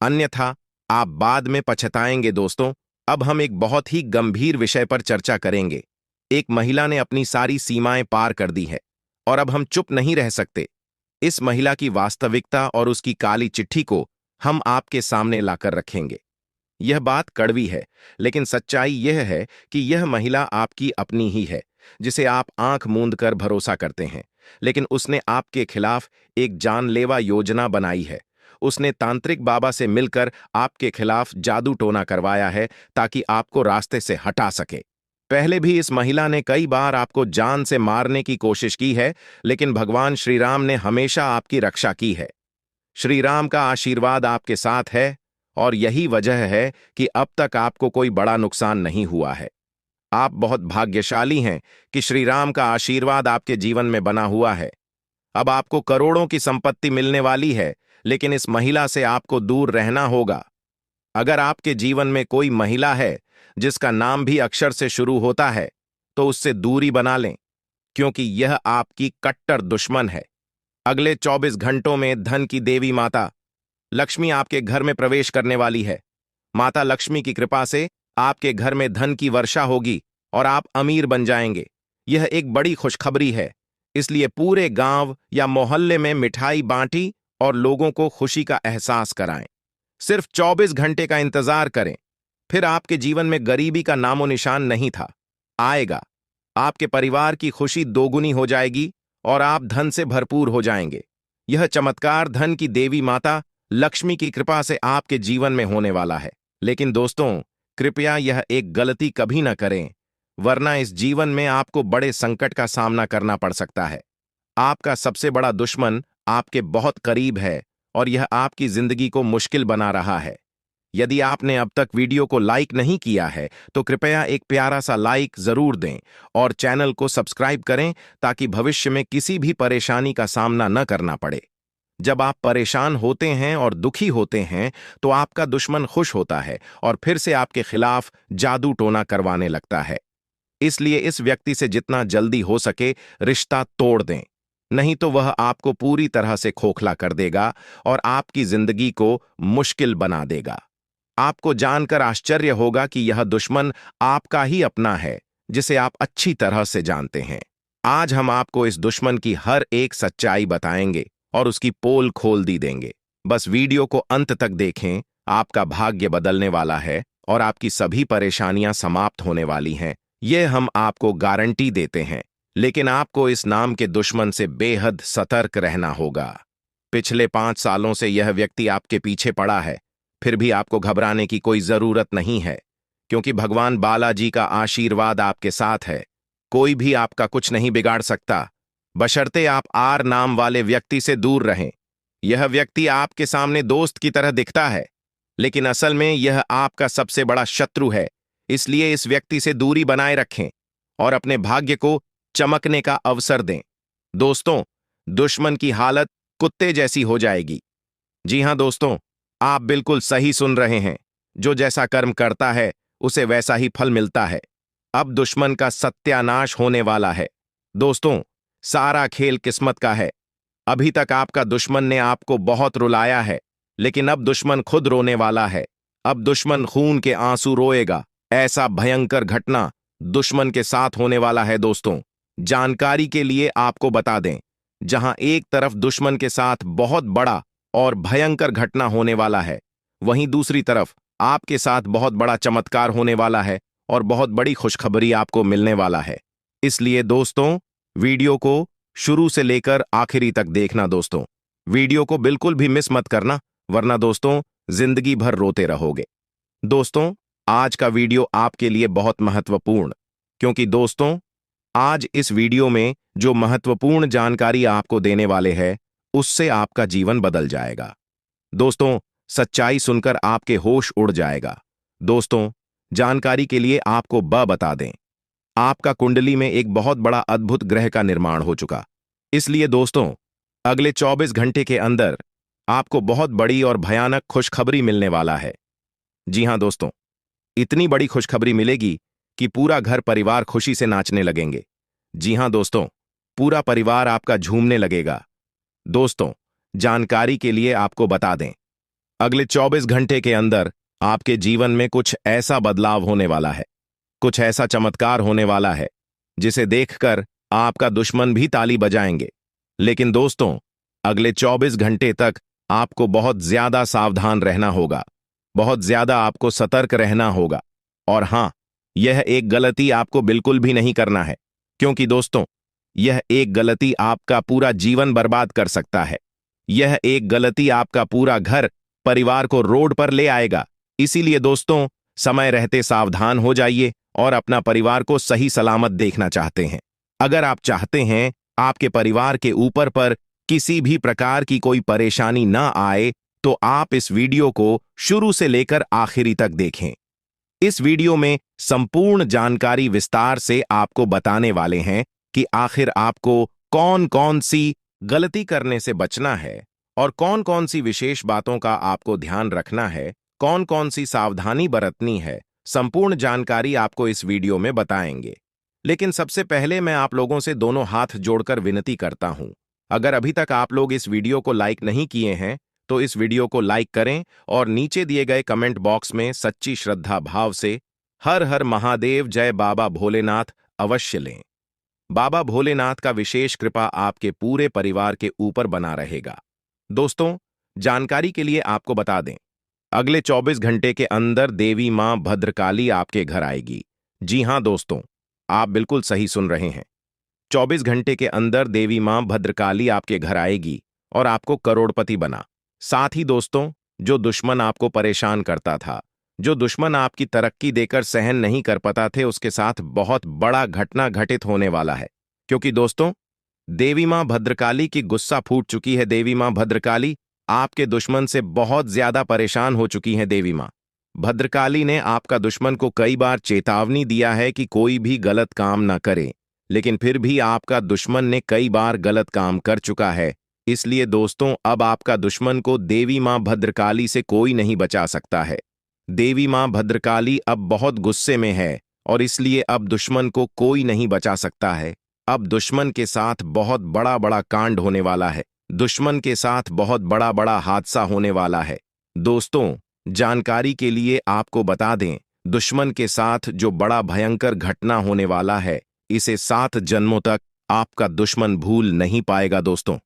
अन्यथा आप बाद में पछताएंगे। दोस्तों, अब हम एक बहुत ही गंभीर विषय पर चर्चा करेंगे। एक महिला ने अपनी सारी सीमाएं पार कर दी है और अब हम चुप नहीं रह सकते। इस महिला की वास्तविकता और उसकी काली चिट्ठी को हम आपके सामने लाकर रखेंगे। यह बात कड़वी है, लेकिन सच्चाई यह है कि यह महिला आपकी अपनी ही है, जिसे आप आंख मूंद कर भरोसा करते हैं। लेकिन उसने आपके खिलाफ एक जानलेवा योजना बनाई है। उसने तांत्रिक बाबा से मिलकर आपके खिलाफ जादू टोना करवाया है ताकि आपको रास्ते से हटा सके। पहले भी इस महिला ने कई बार आपको जान से मारने की कोशिश की है, लेकिन भगवान श्री राम ने हमेशा आपकी रक्षा की है। श्री राम का आशीर्वाद आपके साथ है और यही वजह है कि अब तक आपको कोई बड़ा नुकसान नहीं हुआ है। आप बहुत भाग्यशाली हैं कि श्री राम का आशीर्वाद आपके जीवन में बना हुआ है। अब आपको करोड़ों की संपत्ति मिलने वाली है, लेकिन इस महिला से आपको दूर रहना होगा। अगर आपके जीवन में कोई महिला है जिसका नाम भी अक्षर से शुरू होता है, तो उससे दूरी बना लें, क्योंकि यह आपकी कट्टर दुश्मन है। अगले 24 घंटों में धन की देवी माता लक्ष्मी आपके घर में प्रवेश करने वाली है। माता लक्ष्मी की कृपा से आपके घर में धन की वर्षा होगी और आप अमीर बन जाएंगे। यह एक बड़ी खुशखबरी है, इसलिए पूरे गांव या मोहल्ले में मिठाई बांटी और लोगों को खुशी का एहसास कराएं। सिर्फ 24 घंटे का इंतजार करें, फिर आपके जीवन में गरीबी का नामो निशान नहीं था आएगा। आपके परिवार की खुशी दोगुनी हो जाएगी और आप धन से भरपूर हो जाएंगे। यह चमत्कार धन की देवी माता लक्ष्मी की कृपा से आपके जीवन में होने वाला है। लेकिन दोस्तों, कृपया यह एक गलती कभी न करें, वरना इस जीवन में आपको बड़े संकट का सामना करना पड़ सकता है। आपका सबसे बड़ा दुश्मन आपके बहुत करीब है और यह आपकी जिंदगी को मुश्किल बना रहा है। यदि आपने अब तक वीडियो को लाइक नहीं किया है, तो कृपया एक प्यारा सा लाइक जरूर दें और चैनल को सब्सक्राइब करें ताकि भविष्य में किसी भी परेशानी का सामना न करना पड़े। जब आप परेशान होते हैं और दुखी होते हैं, तो आपका दुश्मन खुश होता है और फिर से आपके खिलाफ जादू टोना करवाने लगता है। इसलिए इस व्यक्ति से जितना जल्दी हो सके रिश्ता तोड़ दें, नहीं तो वह आपको पूरी तरह से खोखला कर देगा और आपकी जिंदगी को मुश्किल बना देगा। आपको जानकर आश्चर्य होगा कि यह दुश्मन आपका ही अपना है, जिसे आप अच्छी तरह से जानते हैं। आज हम आपको इस दुश्मन की हर एक सच्चाई बताएंगे और उसकी पोल खोल दी देंगे। बस वीडियो को अंत तक देखें, आपका भाग्य बदलने वाला है और आपकी सभी परेशानियां समाप्त होने वाली हैं। यह हम आपको गारंटी देते हैं, लेकिन आपको इस नाम के दुश्मन से बेहद सतर्क रहना होगा। पिछले 5 सालों से यह व्यक्ति आपके पीछे पड़ा है, फिर भी आपको घबराने की कोई जरूरत नहीं है, क्योंकि भगवान बालाजी का आशीर्वाद आपके साथ है। कोई भी आपका कुछ नहीं बिगाड़ सकता, बशर्ते आप आर नाम वाले व्यक्ति से दूर रहें। यह व्यक्ति आपके सामने दोस्त की तरह दिखता है, लेकिन असल में यह आपका सबसे बड़ा शत्रु है। इसलिए इस व्यक्ति से दूरी बनाए रखें और अपने भाग्य को चमकने का अवसर दें। दोस्तों, दुश्मन की हालत कुत्ते जैसी हो जाएगी। जी हां दोस्तों, आप बिल्कुल सही सुन रहे हैं। जो जैसा कर्म करता है, उसे वैसा ही फल मिलता है। अब दुश्मन का सत्यानाश होने वाला है। दोस्तों, सारा खेल किस्मत का है। अभी तक आपका दुश्मन ने आपको बहुत रुलाया है, लेकिन अब दुश्मन खुद रोने वाला है। अब दुश्मन खून के आंसू रोएगा। ऐसा भयंकर घटना दुश्मन के साथ होने वाला है। दोस्तों, जानकारी के लिए आपको बता दें, जहां एक तरफ दुश्मन के साथ बहुत बड़ा और भयंकर घटना होने वाला है, वहीं दूसरी तरफ आपके साथ बहुत बड़ा चमत्कार होने वाला है और बहुत बड़ी खुशखबरी आपको मिलने वाला है। इसलिए दोस्तों, वीडियो को शुरू से लेकर आखिरी तक देखना। दोस्तों, वीडियो को बिल्कुल भी मिस मत करना, वरना दोस्तों जिंदगी भर रोते रहोगे। दोस्तों, आज का वीडियो आपके लिए बहुत महत्वपूर्ण, क्योंकि दोस्तों आज इस वीडियो में जो महत्वपूर्ण जानकारी आपको देने वाले हैं, उससे आपका जीवन बदल जाएगा। दोस्तों, सच्चाई सुनकर आपके होश उड़ जाएगा। दोस्तों, जानकारी के लिए आपको बता दें, आपका कुंडली में एक बहुत बड़ा अद्भुत ग्रह का निर्माण हो चुका। इसलिए दोस्तों, अगले 24 घंटे के अंदर आपको बहुत बड़ी और भयानक खुशखबरी मिलने वाला है। जी हां दोस्तों, इतनी बड़ी खुशखबरी मिलेगी कि पूरा घर परिवार खुशी से नाचने लगेंगे। जी हां दोस्तों, पूरा परिवार आपका झूमने लगेगा। दोस्तों, जानकारी के लिए आपको बता दें, अगले 24 घंटे के अंदर आपके जीवन में कुछ ऐसा बदलाव होने वाला है, कुछ ऐसा चमत्कार होने वाला है जिसे देखकर आपका दुश्मन भी ताली बजाएंगे। लेकिन दोस्तों, अगले 24 घंटे तक आपको बहुत ज्यादा सावधान रहना होगा, बहुत ज्यादा आपको सतर्क रहना होगा। और हां, यह एक गलती आपको बिल्कुल भी नहीं करना है, क्योंकि दोस्तों, यह एक गलती आपका पूरा जीवन बर्बाद कर सकता है। यह एक गलती आपका पूरा घर परिवार को रोड पर ले आएगा। इसीलिए दोस्तों, समय रहते सावधान हो जाइए और अपना परिवार को सही सलामत देखना चाहते हैं। अगर आप चाहते हैं आपके परिवार के ऊपर पर किसी भी प्रकार की कोई परेशानी ना आए, तो आप इस वीडियो को शुरू से लेकर आखिरी तक देखें। इस वीडियो में संपूर्ण जानकारी विस्तार से आपको बताने वाले हैं कि आखिर आपको कौन कौन सी गलती करने से बचना है और कौन कौन सी विशेष बातों का आपको ध्यान रखना है, कौन कौन सी सावधानी बरतनी है। संपूर्ण जानकारी आपको इस वीडियो में बताएंगे। लेकिन सबसे पहले मैं आप लोगों से दोनों हाथ जोड़कर विनती करता हूं, अगर अभी तक आप लोग इस वीडियो को लाइक नहीं किए हैं तो इस वीडियो को लाइक करें और नीचे दिए गए कमेंट बॉक्स में सच्ची श्रद्धा भाव से हर हर महादेव जय बाबा भोलेनाथ अवश्य लें। बाबा भोलेनाथ का विशेष कृपा आपके पूरे परिवार के ऊपर बना रहेगा। दोस्तों, जानकारी के लिए आपको बता दें, अगले 24 घंटे के अंदर देवी मां भद्रकाली आपके घर आएगी। जी हां दोस्तों, आप बिल्कुल सही सुन रहे हैं। 24 घंटे के अंदर देवी मां भद्रकाली आपके घर आएगी और आपको करोड़पति बना। साथ ही दोस्तों, जो दुश्मन आपको परेशान करता था, जो दुश्मन आपकी तरक्की देकर सहन नहीं कर पाता थे, उसके साथ बहुत बड़ा घटना घटित होने वाला है। क्योंकि दोस्तों, देवी मां भद्रकाली की गुस्सा फूट चुकी है। देवी मां भद्रकाली आपके दुश्मन से बहुत ज्यादा परेशान हो चुकी हैं। देवी मां भद्रकाली ने आपका दुश्मन को कई बार चेतावनी दिया है कि कोई भी गलत काम ना करे, लेकिन फिर भी आपका दुश्मन ने कई बार गलत काम कर चुका है। इसलिए दोस्तों, अब आपका दुश्मन को देवी मां भद्रकाली से कोई नहीं बचा सकता है। देवी मां भद्रकाली अब बहुत गुस्से में है और इसलिए अब दुश्मन को कोई नहीं बचा सकता है। अब दुश्मन के साथ बहुत बड़ा बड़ा कांड होने वाला है। दुश्मन के साथ बहुत बड़ा बड़ा हादसा होने वाला है। दोस्तों, जानकारी के लिए आपको बता दें, दुश्मन के साथ जो बड़ा भयंकर घटना होने वाला है, इसे 7 जन्मों तक आपका दुश्मन भूल नहीं पाएगा। दोस्तों,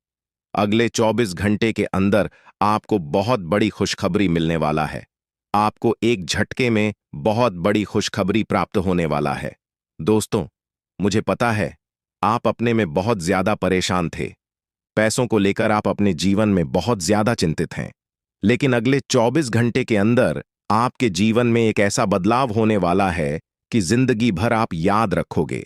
अगले 24 घंटे के अंदर आपको बहुत बड़ी खुशखबरी मिलने वाला है। आपको एक झटके में बहुत बड़ी खुशखबरी प्राप्त होने वाला है। दोस्तों, मुझे पता है आप अपने में बहुत ज्यादा परेशान थे। पैसों को लेकर आप अपने जीवन में बहुत ज्यादा चिंतित हैं। लेकिन अगले 24 घंटे के अंदर आपके जीवन में एक ऐसा बदलाव होने वाला है कि जिंदगी भर आप याद रखोगे।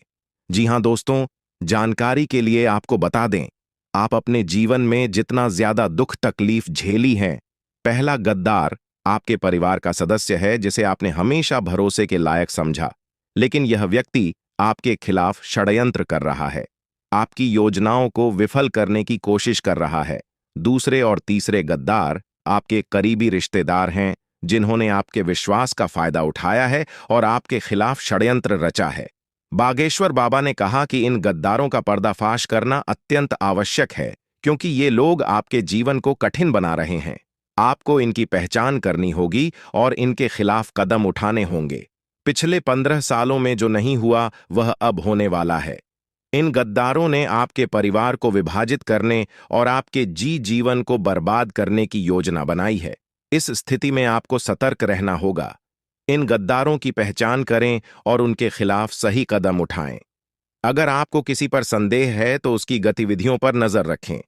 जी हां दोस्तों, जानकारी के लिए आपको बता दें, आप अपने जीवन में जितना ज्यादा दुख तकलीफ झेली हैं, पहला गद्दार आपके परिवार का सदस्य है जिसे आपने हमेशा भरोसे के लायक समझा, लेकिन यह व्यक्ति आपके खिलाफ षड्यंत्र कर रहा है, आपकी योजनाओं को विफल करने की कोशिश कर रहा है। दूसरे और तीसरे गद्दार आपके करीबी रिश्तेदार हैं जिन्होंने आपके विश्वास का फायदा उठाया है और आपके खिलाफ षड्यंत्र रचा है। बागेश्वर बाबा ने कहा कि इन गद्दारों का पर्दाफाश करना अत्यंत आवश्यक है, क्योंकि ये लोग आपके जीवन को कठिन बना रहे हैं। आपको इनकी पहचान करनी होगी और इनके खिलाफ कदम उठाने होंगे। पिछले 15 सालों में जो नहीं हुआ वह अब होने वाला है। इन गद्दारों ने आपके परिवार को विभाजित करने और आपके जीवन को बर्बाद करने की योजना बनाई है। इस स्थिति में आपको सतर्क रहना होगा। इन गद्दारों की पहचान करें और उनके खिलाफ सही कदम उठाएं। अगर आपको किसी पर संदेह है तो उसकी गतिविधियों पर नजर रखें।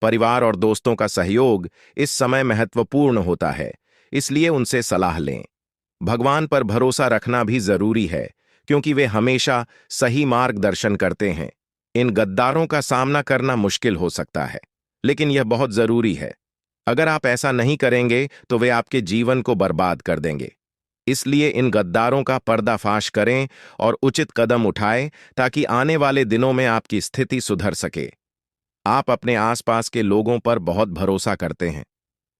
परिवार और दोस्तों का सहयोग इस समय महत्वपूर्ण होता है, इसलिए उनसे सलाह लें। भगवान पर भरोसा रखना भी जरूरी है, क्योंकि वे हमेशा सही मार्गदर्शन करते हैं। इन गद्दारों का सामना करना मुश्किल हो सकता है, लेकिन यह बहुत जरूरी है। अगर आप ऐसा नहीं करेंगे तो वे आपके जीवन को बर्बाद कर देंगे। इसलिए इन गद्दारों का पर्दाफाश करें और उचित कदम उठाएं ताकि आने वाले दिनों में आपकी स्थिति सुधर सके। आप अपने आसपास के लोगों पर बहुत भरोसा करते हैं।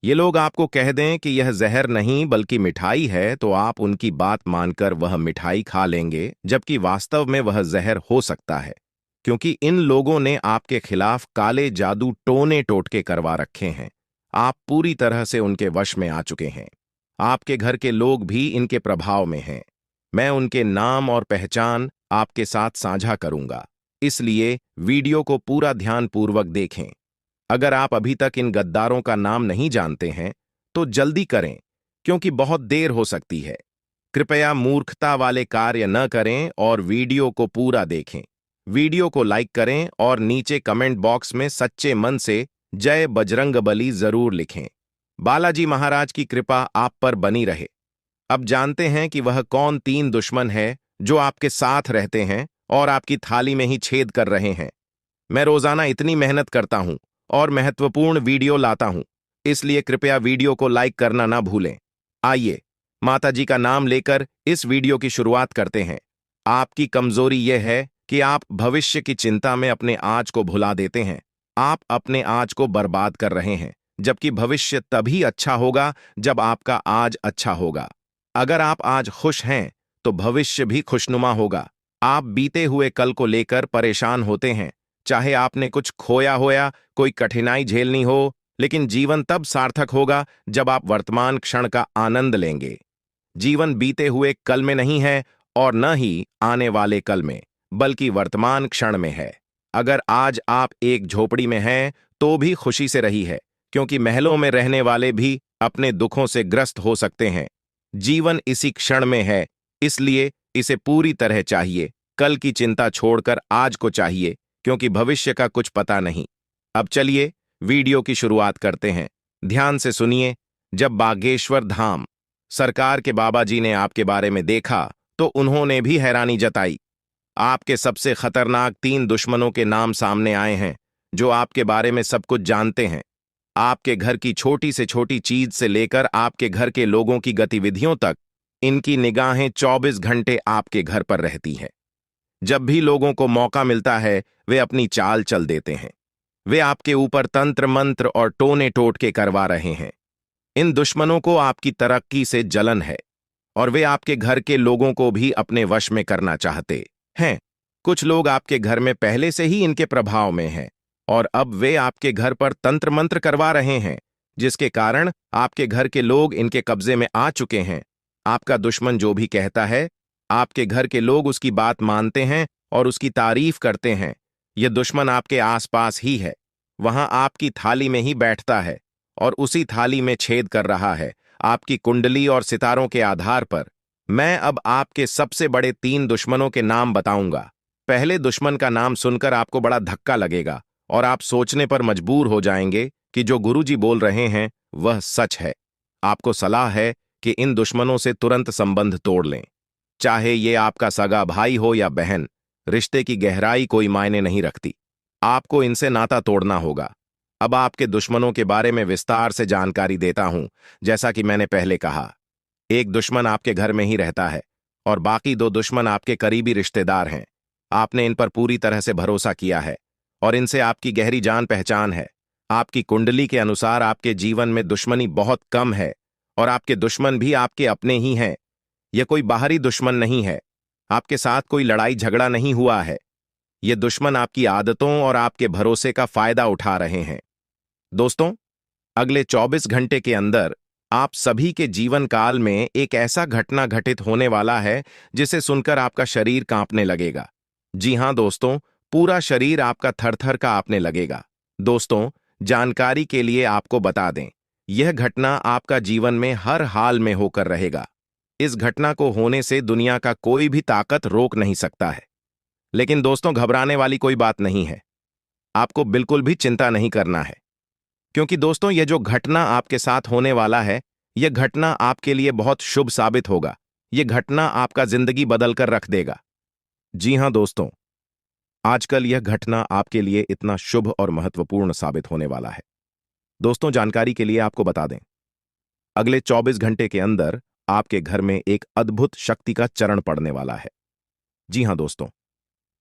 ये लोग आपको कह दें कि यह जहर नहीं बल्कि मिठाई है, तो आप उनकी बात मानकर वह मिठाई खा लेंगे, जबकि वास्तव में वह जहर हो सकता है, क्योंकि इन लोगों ने आपके खिलाफ काले जादू टोने टोटके करवा रखे हैं। आप पूरी तरह से उनके वश में आ चुके हैं। आपके घर के लोग भी इनके प्रभाव में हैं। मैं उनके नाम और पहचान आपके साथ साझा करूंगा, इसलिए वीडियो को पूरा ध्यानपूर्वक देखें। अगर आप अभी तक इन गद्दारों का नाम नहीं जानते हैं तो जल्दी करें, क्योंकि बहुत देर हो सकती है। कृपया मूर्खता वाले कार्य न करें और वीडियो को पूरा देखें। वीडियो को लाइक करें और नीचे कमेंट बॉक्स में सच्चे मन से जय बजरंगबली जरूर लिखें। बालाजी महाराज की कृपा आप पर बनी रहे। अब जानते हैं कि वह कौन 3 दुश्मन है जो आपके साथ रहते हैं और आपकी थाली में ही छेद कर रहे हैं। मैं रोजाना इतनी मेहनत करता हूं और महत्वपूर्ण वीडियो लाता हूं, इसलिए कृपया वीडियो को लाइक करना ना भूलें। आइए माता जी का नाम लेकर इस वीडियो की शुरुआत करते हैं। आपकी कमजोरी यह है कि आप भविष्य की चिंता में अपने आज को भुला देते हैं। आप अपने आज को बर्बाद कर रहे हैं, जबकि भविष्य तभी अच्छा होगा जब आपका आज अच्छा होगा। अगर आप आज खुश हैं तो भविष्य भी खुशनुमा होगा। आप बीते हुए कल को लेकर परेशान होते हैं, चाहे आपने कुछ खोया हो या कोई कठिनाई झेलनी हो, लेकिन जीवन तब सार्थक होगा जब आप वर्तमान क्षण का आनंद लेंगे। जीवन बीते हुए कल में नहीं है और न ही आने वाले कल में, बल्कि वर्तमान क्षण में है। अगर आज आप एक झोपड़ी में हैं तो भी खुशी से रही है, क्योंकि महलों में रहने वाले भी अपने दुखों से ग्रस्त हो सकते हैं। जीवन इसी क्षण में है, इसलिए इसे पूरी तरह चाहिए। कल की चिंता छोड़कर आज को चाहिए, क्योंकि भविष्य का कुछ पता नहीं। अब चलिए वीडियो की शुरुआत करते हैं। ध्यान से सुनिए। जब बागेश्वर धाम सरकार के बाबा जी ने आपके बारे में देखा तो उन्होंने भी हैरानी जताई। आपके सबसे खतरनाक 3 दुश्मनों के नाम सामने आए हैं, जो आपके बारे में सब कुछ जानते हैं। आपके घर की छोटी से छोटी चीज से लेकर आपके घर के लोगों की गतिविधियों तक इनकी निगाहें 24 घंटे आपके घर पर रहती हैं। जब भी लोगों को मौका मिलता है वे अपनी चाल चल देते हैं। वे आपके ऊपर तंत्र मंत्र और टोने टोटके करवा रहे हैं। इन दुश्मनों को आपकी तरक्की से जलन है और वे आपके घर के लोगों को भी अपने वश में करना चाहते हैं। कुछ लोग आपके घर में पहले से ही इनके प्रभाव में हैं और अब वे आपके घर पर तंत्र मंत्र करवा रहे हैं, जिसके कारण आपके घर के लोग इनके कब्जे में आ चुके हैं। आपका दुश्मन जो भी कहता है, आपके घर के लोग उसकी बात मानते हैं और उसकी तारीफ करते हैं। यह दुश्मन आपके आसपास ही है, वहां आपकी थाली में ही बैठता है और उसी थाली में छेद कर रहा है। आपकी कुंडली और सितारों के आधार पर मैं अब आपके सबसे बड़े 3 दुश्मनों के नाम बताऊंगा। पहले दुश्मन का नाम सुनकर आपको बड़ा धक्का लगेगा और आप सोचने पर मजबूर हो जाएंगे कि जो गुरुजी बोल रहे हैं वह सच है। आपको सलाह है कि इन दुश्मनों से तुरंत संबंध तोड़ लें। चाहे ये आपका सगा भाई हो या बहन, रिश्ते की गहराई कोई मायने नहीं रखती। आपको इनसे नाता तोड़ना होगा। अब आपके दुश्मनों के बारे में विस्तार से जानकारी देता हूं। जैसा कि मैंने पहले कहा, एक दुश्मन आपके घर में ही रहता है और बाकी 2 दुश्मन आपके करीबी रिश्तेदार हैं। आपने इन पर पूरी तरह से भरोसा किया है और इनसे आपकी गहरी जान पहचान है। आपकी कुंडली के अनुसार आपके जीवन में दुश्मनी बहुत कम है और आपके दुश्मन भी आपके अपने ही हैं। यह कोई बाहरी दुश्मन नहीं है। आपके साथ कोई लड़ाई झगड़ा नहीं हुआ है। ये दुश्मन आपकी आदतों और आपके भरोसे का फायदा उठा रहे हैं। दोस्तों, अगले 24 घंटे के अंदर आप सभी के जीवन काल में एक ऐसा घटना घटित होने वाला है जिसे सुनकर आपका शरीर कांपने लगेगा। जी हां दोस्तों, पूरा शरीर आपका थर-थर कांपने लगेगा। दोस्तों, जानकारी के लिए आपको बता दें, यह घटना आपका जीवन में हर हाल में होकर रहेगा। इस घटना को होने से दुनिया का कोई भी ताकत रोक नहीं सकता है। लेकिन दोस्तों, घबराने वाली कोई बात नहीं है। आपको बिल्कुल भी चिंता नहीं करना है, क्योंकि दोस्तों यह जो घटना आपके साथ होने वाला है, यह घटना आपके लिए बहुत शुभ साबित होगा। यह घटना आपका जिंदगी बदलकर रख देगा। जी हां दोस्तों, आजकल यह घटना आपके लिए इतना शुभ और महत्वपूर्ण साबित होने वाला है। दोस्तों, जानकारी के लिए आपको बता दें, अगले 24 घंटे के अंदर आपके घर में एक अद्भुत शक्ति का चरण पड़ने वाला है। जी हां दोस्तों,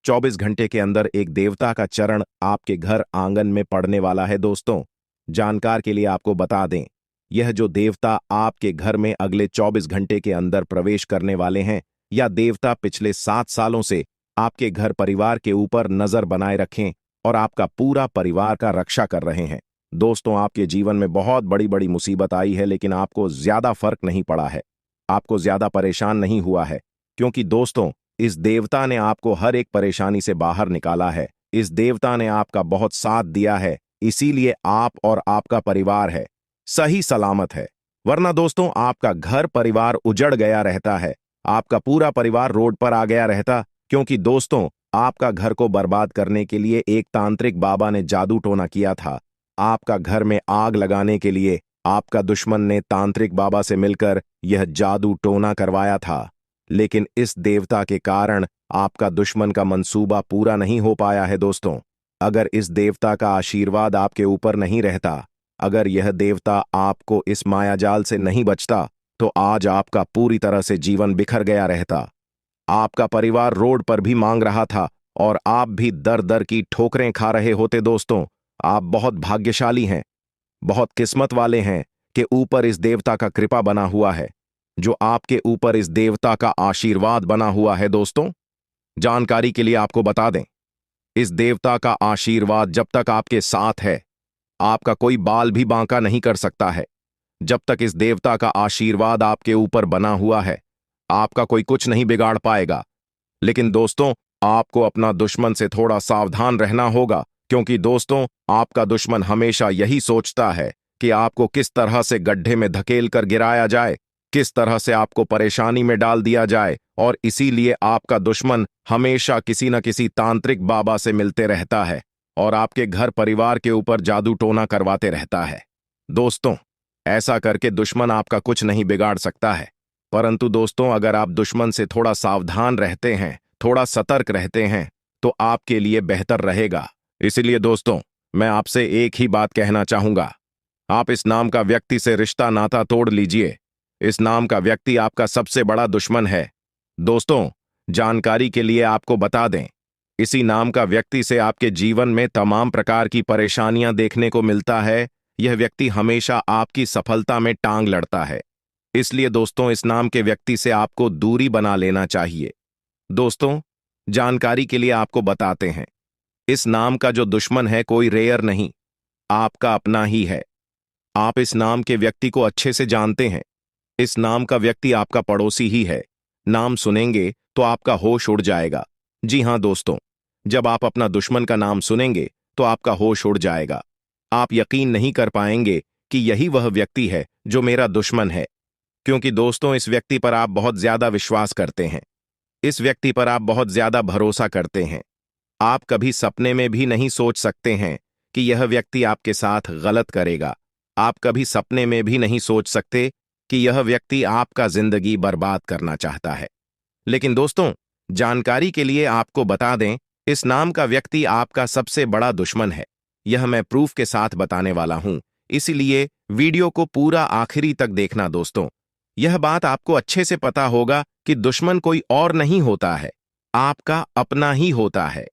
24 घंटे के अंदर एक देवता का चरण आपके घर आंगन में पड़ने वाला है। दोस्तों, जानकार के लिए आपको बता दें, यह जो देवता आपके घर में अगले 24 घंटे के अंदर प्रवेश करने वाले हैं, या देवता पिछले 7 सालों से आपके घर परिवार के ऊपर नजर बनाए रखें और आपका पूरा परिवार का रक्षा कर रहे हैं। दोस्तों, आपके जीवन में बहुत बड़ी बड़ी मुसीबत आई है, लेकिन आपको ज्यादा फर्क नहीं पड़ा है, आपको ज्यादा परेशान नहीं हुआ है, क्योंकि दोस्तों, इस देवता ने आपको हर एक परेशानी से बाहर निकाला है। इस देवता ने आपका बहुत साथ दिया है, इसीलिए आप और आपका परिवार है सही सलामत है। वरना दोस्तों, आपका घर परिवार उजड़ गया रहता है, आपका पूरा परिवार रोड पर आ गया रहता, क्योंकि दोस्तों, आपका घर को बर्बाद करने के लिए एक तांत्रिक बाबा ने जादू टोना किया था। आपका घर में आग लगाने के लिए आपका दुश्मन ने तांत्रिक बाबा से मिलकर यह जादू टोना करवाया था। लेकिन इस देवता के कारण आपका दुश्मन का मंसूबा पूरा नहीं हो पाया है दोस्तों। अगर इस देवता का आशीर्वाद आपके ऊपर नहीं रहता, अगर यह देवता आपको इस मायाजाल से नहीं बचता, तो आज आपका पूरी तरह से जीवन बिखर गया रहता। आपका परिवार रोड पर भी मांग रहा था और आप भी दर दर की ठोकरें खा रहे होते दोस्तों। आप बहुत भाग्यशाली हैं, बहुत किस्मत वाले हैं कि ऊपर इस देवता का कृपा बना हुआ है, जो आपके ऊपर इस देवता का आशीर्वाद बना हुआ है दोस्तों। जानकारी के लिए आपको बता दें, इस देवता का आशीर्वाद जब तक आपके साथ है, आपका कोई बाल भी बांका नहीं कर सकता है। जब तक इस देवता का आशीर्वाद आपके ऊपर बना हुआ है, आपका कोई कुछ नहीं बिगाड़ पाएगा। लेकिन दोस्तों, आपको अपना दुश्मन से थोड़ा सावधान रहना होगा, क्योंकि दोस्तों, आपका दुश्मन हमेशा यही सोचता है कि आपको किस तरह से गड्ढे में धकेल कर गिराया जाए, किस तरह से आपको परेशानी में डाल दिया जाए, और इसीलिए आपका दुश्मन हमेशा किसी न किसी तांत्रिक बाबा से मिलते रहता है और आपके घर परिवार के ऊपर जादू टोना करवाते रहता है। दोस्तों, ऐसा करके दुश्मन आपका कुछ नहीं बिगाड़ सकता है, परंतु दोस्तों, अगर आप दुश्मन से थोड़ा सावधान रहते हैं, थोड़ा सतर्क रहते हैं, तो आपके लिए बेहतर रहेगा। इसलिए दोस्तों, मैं आपसे एक ही बात कहना चाहूंगा, आप इस नाम का व्यक्ति से रिश्ता नाता तोड़ लीजिए। इस नाम का व्यक्ति आपका सबसे बड़ा दुश्मन है। दोस्तों, जानकारी के लिए आपको बता दें, इसी नाम का व्यक्ति से आपके जीवन में तमाम प्रकार की परेशानियां देखने को मिलता है। यह व्यक्ति हमेशा आपकी सफलता में टांग लड़ता है। इसलिए दोस्तों, इस नाम के व्यक्ति से आपको दूरी बना लेना चाहिए। दोस्तों, जानकारी के लिए आपको बताते हैं, इस नाम का जो दुश्मन है कोई रेयर नहीं, आपका अपना ही है। आप इस नाम के व्यक्ति को अच्छे से जानते हैं। इस नाम का व्यक्ति आपका पड़ोसी ही है। नाम सुनेंगे तो आपका होश उड़ जाएगा। जी हां दोस्तों, जब आप अपना दुश्मन का नाम सुनेंगे तो आपका होश उड़ जाएगा। आप यकीन नहीं कर पाएंगे कि यही वह व्यक्ति है जो मेरा दुश्मन है, क्योंकि दोस्तों, इस व्यक्ति पर आप बहुत ज्यादा विश्वास करते हैं, इस व्यक्ति पर आप बहुत ज्यादा भरोसा करते हैं। आप कभी सपने में भी नहीं सोच सकते हैं कि यह व्यक्ति आपके साथ गलत करेगा। आप कभी सपने में भी नहीं सोच सकते कि यह व्यक्ति आपका जिंदगी बर्बाद करना चाहता है। लेकिन दोस्तों, जानकारी के लिए आपको बता दें, इस नाम का व्यक्ति आपका सबसे बड़ा दुश्मन है। यह मैं प्रूफ के साथ बताने वाला हूं, इसलिए वीडियो को पूरा आखिरी तक देखना दोस्तों। यह बात आपको अच्छे से पता होगा कि दुश्मन कोई और नहीं होता है, आपका अपना ही होता है।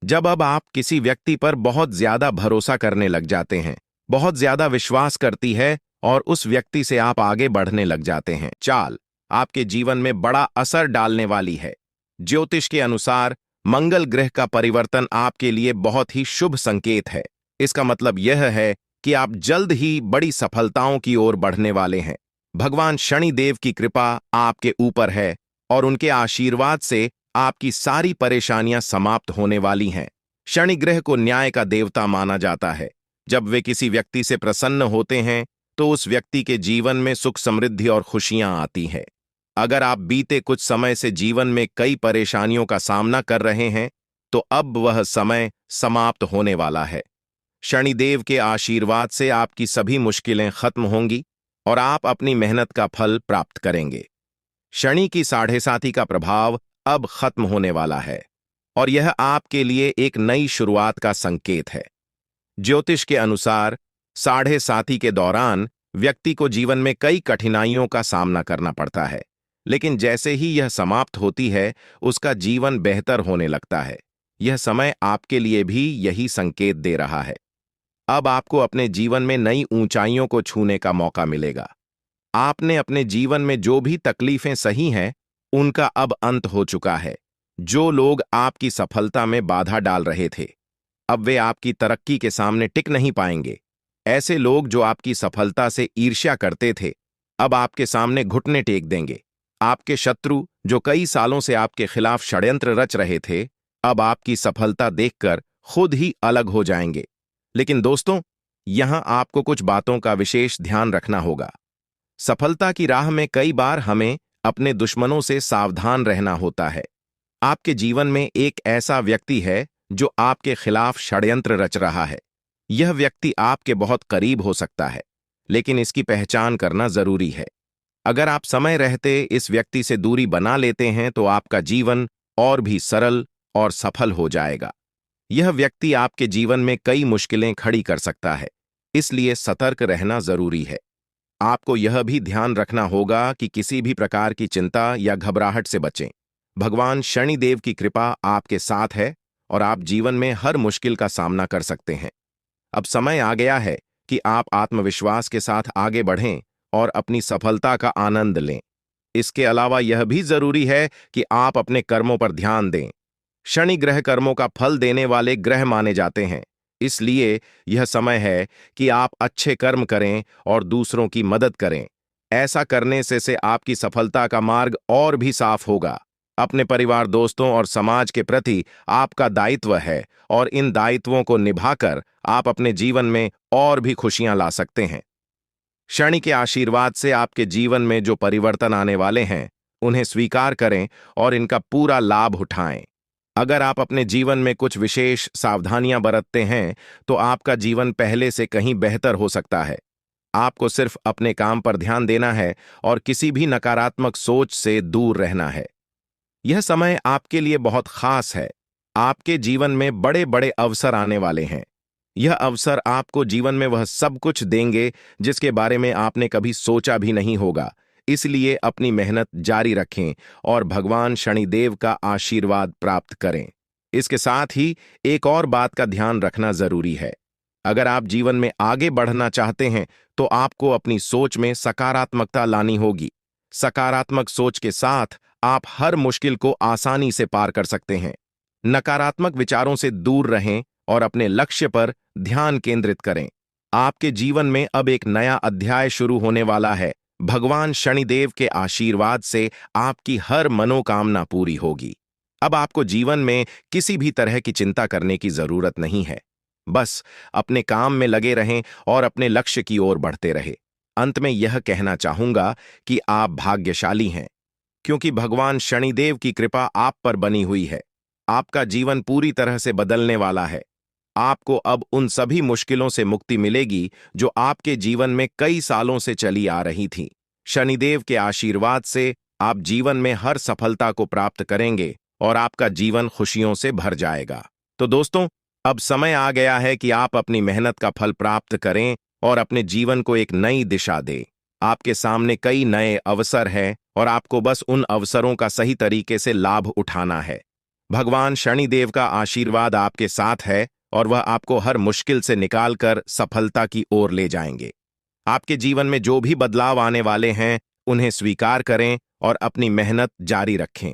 जब अब आप किसी व्यक्ति पर बहुत ज्यादा भरोसा करने लग जाते हैं, बहुत ज्यादा विश्वास करती है और उस व्यक्ति से आप आगे बढ़ने लग जाते हैं, चाल आपके जीवन में बड़ा असर डालने वाली है। ज्योतिष के अनुसार मंगल ग्रह का परिवर्तन आपके लिए बहुत ही शुभ संकेत है। इसका मतलब यह है कि आप जल्द ही बड़ी सफलताओं की ओर बढ़ने वाले हैं। भगवान शनि देव की कृपा आपके ऊपर है और उनके आशीर्वाद से आपकी सारी परेशानियां समाप्त होने वाली हैं। शनि ग्रह को न्याय का देवता माना जाता है। जब वे किसी व्यक्ति से प्रसन्न होते हैं तो उस व्यक्ति के जीवन में सुख समृद्धि और खुशियां आती हैं। अगर आप बीते कुछ समय से जीवन में कई परेशानियों का सामना कर रहे हैं, तो अब वह समय समाप्त होने वाला है। शनिदेव के आशीर्वाद से आपकी सभी मुश्किलें खत्म होंगी और आप अपनी मेहनत का फल प्राप्त करेंगे। शनि की साढ़े साती का प्रभाव अब खत्म होने वाला है और यह आपके लिए एक नई शुरुआत का संकेत है। ज्योतिष के अनुसार साढ़े साती के दौरान व्यक्ति को जीवन में कई कठिनाइयों का सामना करना पड़ता है, लेकिन जैसे ही यह समाप्त होती है, उसका जीवन बेहतर होने लगता है। यह समय आपके लिए भी यही संकेत दे रहा है। अब आपको अपने जीवन में नई ऊंचाइयों को छूने का मौका मिलेगा। आपने अपने जीवन में जो भी तकलीफें सही हैं, उनका अब अंत हो चुका है। जो लोग आपकी सफलता में बाधा डाल रहे थे, अब वे आपकी तरक्की के सामने टिक नहीं पाएंगे। ऐसे लोग जो आपकी सफलता से ईर्ष्या करते थे, अब आपके सामने घुटने टेक देंगे। आपके शत्रु जो कई सालों से आपके खिलाफ षड्यंत्र रच रहे थे, अब आपकी सफलता देखकर खुद ही अलग हो जाएंगे। लेकिन दोस्तों, यहां आपको कुछ बातों का विशेष ध्यान रखना होगा। सफलता की राह में कई बार हमें अपने दुश्मनों से सावधान रहना होता है। आपके जीवन में एक ऐसा व्यक्ति है जो आपके खिलाफ षड्यंत्र रच रहा है। यह व्यक्ति आपके बहुत करीब हो सकता है, लेकिन इसकी पहचान करना जरूरी है। अगर आप समय रहते इस व्यक्ति से दूरी बना लेते हैं तो आपका जीवन और भी सरल और सफल हो जाएगा। यह व्यक्ति आपके जीवन में कई मुश्किलें खड़ी कर सकता है, इसलिए सतर्क रहना जरूरी है। आपको यह भी ध्यान रखना होगा कि किसी भी प्रकार की चिंता या घबराहट से बचें। भगवान शनिदेव की कृपा आपके साथ है और आप जीवन में हर मुश्किल का सामना कर सकते हैं। अब समय आ गया है कि आप आत्मविश्वास के साथ आगे बढ़ें और अपनी सफलता का आनंद लें। इसके अलावा यह भी जरूरी है कि आप अपने कर्मों पर ध्यान दें। शनि ग्रह कर्मों का फल देने वाले ग्रह माने जाते हैं, इसलिए यह समय है कि आप अच्छे कर्म करें और दूसरों की मदद करें। ऐसा करने से आपकी सफलता का मार्ग और भी साफ होगा। अपने परिवार, दोस्तों और समाज के प्रति आपका दायित्व है और इन दायित्वों को निभाकर आप अपने जीवन में और भी खुशियां ला सकते हैं। शनि के आशीर्वाद से आपके जीवन में जो परिवर्तन आने वाले हैं, उन्हें स्वीकार करें और इनका पूरा लाभ उठाएं। अगर आप अपने जीवन में कुछ विशेष सावधानियां बरतते हैं, तो आपका जीवन पहले से कहीं बेहतर हो सकता है। आपको सिर्फ अपने काम पर ध्यान देना है और किसी भी नकारात्मक सोच से दूर रहना है। यह समय आपके लिए बहुत खास है। आपके जीवन में बड़े बड़े अवसर आने वाले हैं। यह अवसर आपको जीवन में वह सब कुछ देंगे जिसके बारे में आपने कभी सोचा भी नहीं होगा। इसलिए अपनी मेहनत जारी रखें और भगवान शनिदेव का आशीर्वाद प्राप्त करें। इसके साथ ही एक और बात का ध्यान रखना जरूरी है। अगर आप जीवन में आगे बढ़ना चाहते हैं तो आपको अपनी सोच में सकारात्मकता लानी होगी। सकारात्मक सोच के साथ आप हर मुश्किल को आसानी से पार कर सकते हैं। नकारात्मक विचारों से दूर रहें और अपने लक्ष्य पर ध्यान केंद्रित करें। आपके जीवन में अब एक नया अध्याय शुरू होने वाला है। भगवान शनिदेव के आशीर्वाद से आपकी हर मनोकामना पूरी होगी। अब आपको जीवन में किसी भी तरह की चिंता करने की जरूरत नहीं है। बस अपने काम में लगे रहें और अपने लक्ष्य की ओर बढ़ते रहे। अंत में यह कहना चाहूंगा कि आप भाग्यशाली हैं, क्योंकि भगवान शनिदेव की कृपा आप पर बनी हुई है। आपका जीवन पूरी तरह से बदलने वाला है। आपको अब उन सभी मुश्किलों से मुक्ति मिलेगी जो आपके जीवन में कई सालों से चली आ रही थीं। शनिदेव के आशीर्वाद से आप जीवन में हर सफलता को प्राप्त करेंगे और आपका जीवन खुशियों से भर जाएगा। तो दोस्तों, अब समय आ गया है कि आप अपनी मेहनत का फल प्राप्त करें और अपने जीवन को एक नई दिशा दें। आपके सामने कई नए अवसर हैं और आपको बस उन अवसरों का सही तरीके से लाभ उठाना है। भगवान शनिदेव का आशीर्वाद आपके साथ है और वह आपको हर मुश्किल से निकालकर सफलता की ओर ले जाएंगे। आपके जीवन में जो भी बदलाव आने वाले हैं, उन्हें स्वीकार करें और अपनी मेहनत जारी रखें।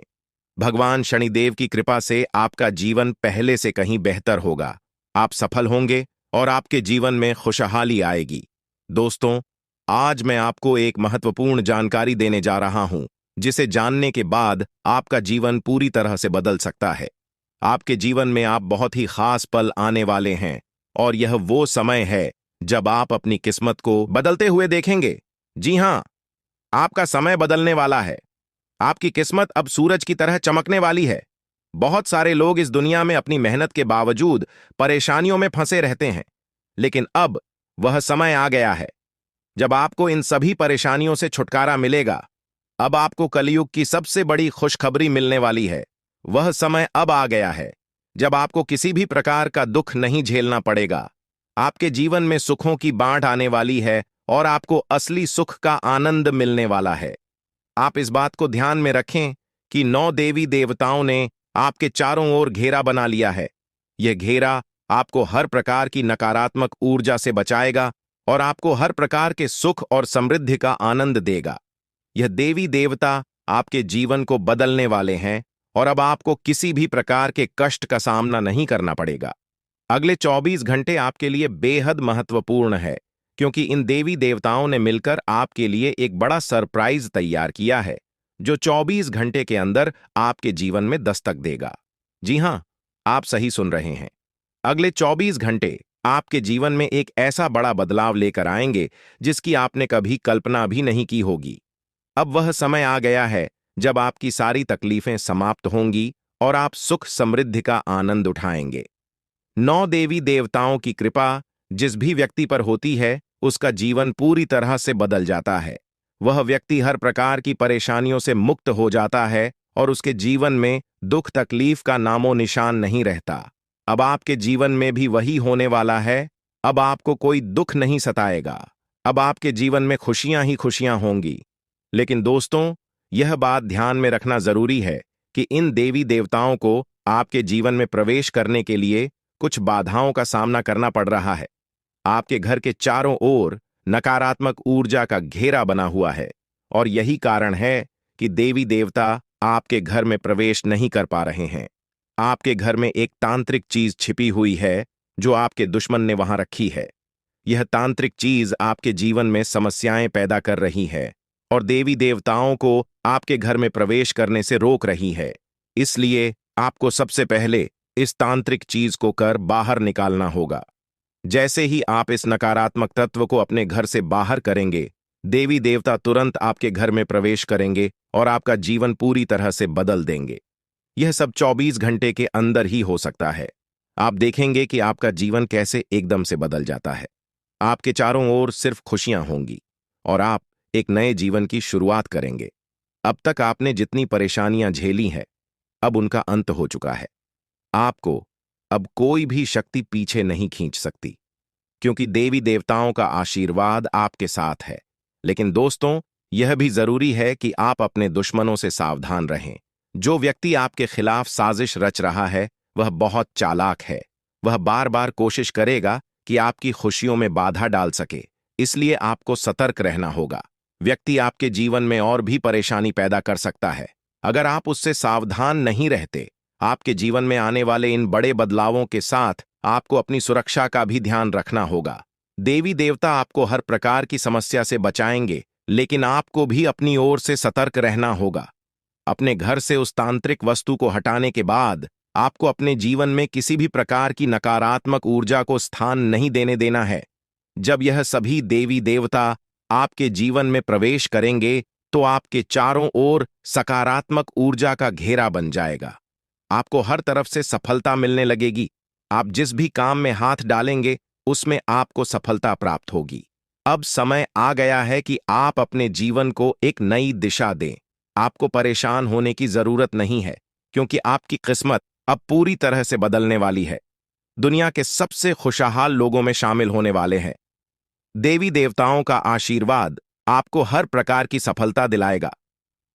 भगवान शनिदेव की कृपा से आपका जीवन पहले से कहीं बेहतर होगा। आप सफल होंगे और आपके जीवन में खुशहाली आएगी। दोस्तों, आज मैं आपको एक महत्वपूर्ण जानकारी देने जा रहा हूं, जिसे जानने के बाद आपका जीवन पूरी तरह से बदल सकता है। आपके जीवन में आप बहुत ही खास पल आने वाले हैं और यह वो समय है जब आप अपनी किस्मत को बदलते हुए देखेंगे। जी हां, आपका समय बदलने वाला है। आपकी किस्मत अब सूरज की तरह चमकने वाली है। बहुत सारे लोग इस दुनिया में अपनी मेहनत के बावजूद परेशानियों में फंसे रहते हैं, लेकिन अब वह समय आ गया है जब आपको इन सभी परेशानियों से छुटकारा मिलेगा। अब आपको कलयुग की सबसे बड़ी खुशखबरी मिलने वाली है। वह समय अब आ गया है जब आपको किसी भी प्रकार का दुख नहीं झेलना पड़ेगा। आपके जीवन में सुखों की बाढ़ आने वाली है और आपको असली सुख का आनंद मिलने वाला है। आप इस बात को ध्यान में रखें कि 9 देवी देवताओं ने आपके चारों ओर घेरा बना लिया है। यह घेरा आपको हर प्रकार की नकारात्मक ऊर्जा से बचाएगा और आपको हर प्रकार के सुख और समृद्धि का आनंद देगा। यह देवी देवता आपके जीवन को बदलने वाले हैं और अब आपको किसी भी प्रकार के कष्ट का सामना नहीं करना पड़ेगा। अगले 24 घंटे आपके लिए बेहद महत्वपूर्ण है, क्योंकि इन देवी देवताओं ने मिलकर आपके लिए एक बड़ा सरप्राइज तैयार किया है, जो 24 घंटे के अंदर आपके जीवन में दस्तक देगा। जी हां, आप सही सुन रहे हैं। अगले 24 घंटे आपके जीवन में एक ऐसा बड़ा बदलाव लेकर आएंगे जिसकी आपने कभी कल्पना भी नहीं की होगी। अब वह समय आ गया है जब आपकी सारी तकलीफें समाप्त होंगी और आप सुख समृद्धि का आनंद उठाएंगे। 9 देवी देवताओं की कृपा जिस भी व्यक्ति पर होती है, उसका जीवन पूरी तरह से बदल जाता है। वह व्यक्ति हर प्रकार की परेशानियों से मुक्त हो जाता है और उसके जीवन में दुख तकलीफ का नामो निशान नहीं रहता। अब आपके जीवन में भी वही होने वाला है। अब आपको कोई दुख नहीं सताएगा। अब आपके जीवन में खुशियां ही खुशियां होंगी। लेकिन दोस्तों, यह बात ध्यान में रखना जरूरी है कि इन देवी देवताओं को आपके जीवन में प्रवेश करने के लिए कुछ बाधाओं का सामना करना पड़ रहा है। आपके घर के चारों ओर नकारात्मक ऊर्जा का घेरा बना हुआ है और यही कारण है कि देवी देवता आपके घर में प्रवेश नहीं कर पा रहे हैं। आपके घर में एक तांत्रिक चीज छिपी हुई है जो आपके दुश्मन ने वहां रखी है। यह तांत्रिक चीज आपके जीवन में समस्याएं पैदा कर रही है और देवी देवताओं को आपके घर में प्रवेश करने से रोक रही है। इसलिए आपको सबसे पहले इस तांत्रिक चीज को कर बाहर निकालना होगा। जैसे ही आप इस नकारात्मक तत्व को अपने घर से बाहर करेंगे, देवी देवता तुरंत आपके घर में प्रवेश करेंगे और आपका जीवन पूरी तरह से बदल देंगे। यह सब 24 घंटे के अंदर ही हो सकता है। आप देखेंगे कि आपका जीवन कैसे एकदम से बदल जाता है। आपके चारों ओर सिर्फ खुशियां होंगी और आप एक नए जीवन की शुरुआत करेंगे। अब तक आपने जितनी परेशानियां झेली हैं, अब उनका अंत हो चुका है। आपको अब कोई भी शक्ति पीछे नहीं खींच सकती, क्योंकि देवी देवताओं का आशीर्वाद आपके साथ है। लेकिन दोस्तों, यह भी जरूरी है कि आप अपने दुश्मनों से सावधान रहें। जो व्यक्ति आपके खिलाफ साजिश रच रहा है, वह बहुत चालाक है। वह बार बार कोशिश करेगा कि आपकी खुशियों में बाधा डाल सके, इसलिए आपको सतर्क रहना होगा। व्यक्ति आपके जीवन में और भी परेशानी पैदा कर सकता है। अगर आप उससे सावधान नहीं रहते, आपके जीवन में आने वाले इन बड़े बदलावों के साथ आपको अपनी सुरक्षा का भी ध्यान रखना होगा। देवी देवता आपको हर प्रकार की समस्या से बचाएंगे, लेकिन आपको भी अपनी ओर से सतर्क रहना होगा। अपने घर से उस तांत्रिक वस्तु को हटाने के बाद आपको अपने जीवन में किसी भी प्रकार की नकारात्मक ऊर्जा को स्थान नहीं देने देना है। जब यह सभी देवी देवता आपके जीवन में प्रवेश करेंगे, तो आपके चारों ओर सकारात्मक ऊर्जा का घेरा बन जाएगा। आपको हर तरफ से सफलता मिलने लगेगी। आप जिस भी काम में हाथ डालेंगे, उसमें आपको सफलता प्राप्त होगी। अब समय आ गया है कि आप अपने जीवन को एक नई दिशा दें। आपको परेशान होने की जरूरत नहीं है, क्योंकि आपकी किस्मत अब पूरी तरह से बदलने वाली है। दुनिया के सबसे खुशहाल लोगों में शामिल होने वाले हैं। देवी देवताओं का आशीर्वाद आपको हर प्रकार की सफलता दिलाएगा।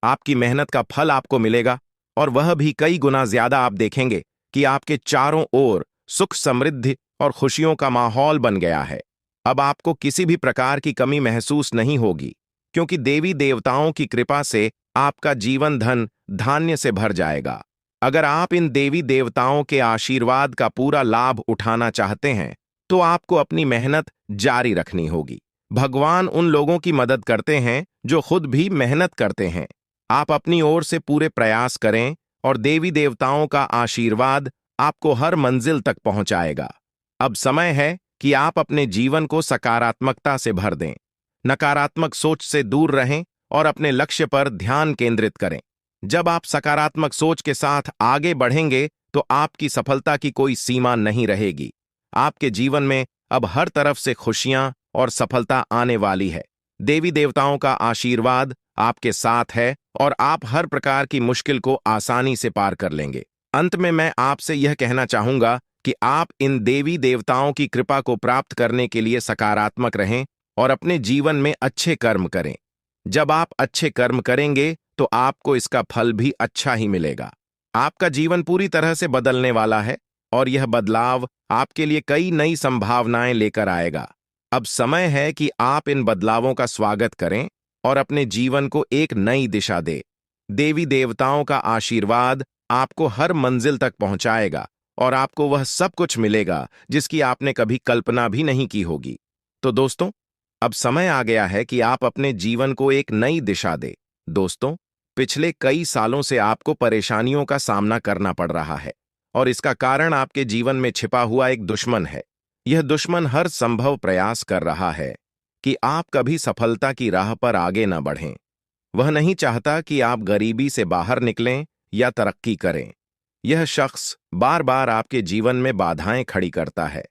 आपकी मेहनत का फल आपको मिलेगा और वह भी कई गुना ज्यादा। आप देखेंगे कि आपके चारों ओर सुख समृद्धि और खुशियों का माहौल बन गया है। अब आपको किसी भी प्रकार की कमी महसूस नहीं होगी, क्योंकि देवी देवताओं की कृपा से आपका जीवन धन धान्य से भर जाएगा। अगर आप इन देवी देवताओं के आशीर्वाद का पूरा लाभ उठाना चाहते हैं, तो आपको अपनी मेहनत जारी रखनी होगी। भगवान उन लोगों की मदद करते हैं जो खुद भी मेहनत करते हैं। आप अपनी ओर से पूरे प्रयास करें और देवी देवताओं का आशीर्वाद आपको हर मंजिल तक पहुंचाएगा। अब समय है कि आप अपने जीवन को सकारात्मकता से भर दें। नकारात्मक सोच से दूर रहें और अपने लक्ष्य पर ध्यान केंद्रित करें। जब आप सकारात्मक सोच के साथ आगे बढ़ेंगे, तो आपकी सफलता की कोई सीमा नहीं रहेगी। आपके जीवन में अब हर तरफ से खुशियां और सफलता आने वाली है। देवी देवताओं का आशीर्वाद आपके साथ है और आप हर प्रकार की मुश्किल को आसानी से पार कर लेंगे। अंत में मैं आपसे यह कहना चाहूंगा कि आप इन देवी देवताओं की कृपा को प्राप्त करने के लिए सकारात्मक रहें और अपने जीवन में अच्छे कर्म करें। जब आप अच्छे कर्म करेंगे, तो आपको इसका फल भी अच्छा ही मिलेगा। आपका जीवन पूरी तरह से बदलने वाला है और यह बदलाव आपके लिए कई नई संभावनाएं लेकर आएगा। अब समय है कि आप इन बदलावों का स्वागत करें और अपने जीवन को एक नई दिशा दें। देवी देवताओं का आशीर्वाद आपको हर मंजिल तक पहुंचाएगा और आपको वह सब कुछ मिलेगा जिसकी आपने कभी कल्पना भी नहीं की होगी। तो दोस्तों, अब समय आ गया है कि आप अपने जीवन को एक नई दिशा दें। दोस्तों, पिछले कई सालों से आपको परेशानियों का सामना करना पड़ रहा है और इसका कारण आपके जीवन में छिपा हुआ एक दुश्मन है। यह दुश्मन हर संभव प्रयास कर रहा है कि आप कभी सफलता की राह पर आगे न बढ़ें। वह नहीं चाहता कि आप गरीबी से बाहर निकलें या तरक्की करें। यह शख्स बार बार आपके जीवन में बाधाएं खड़ी करता है,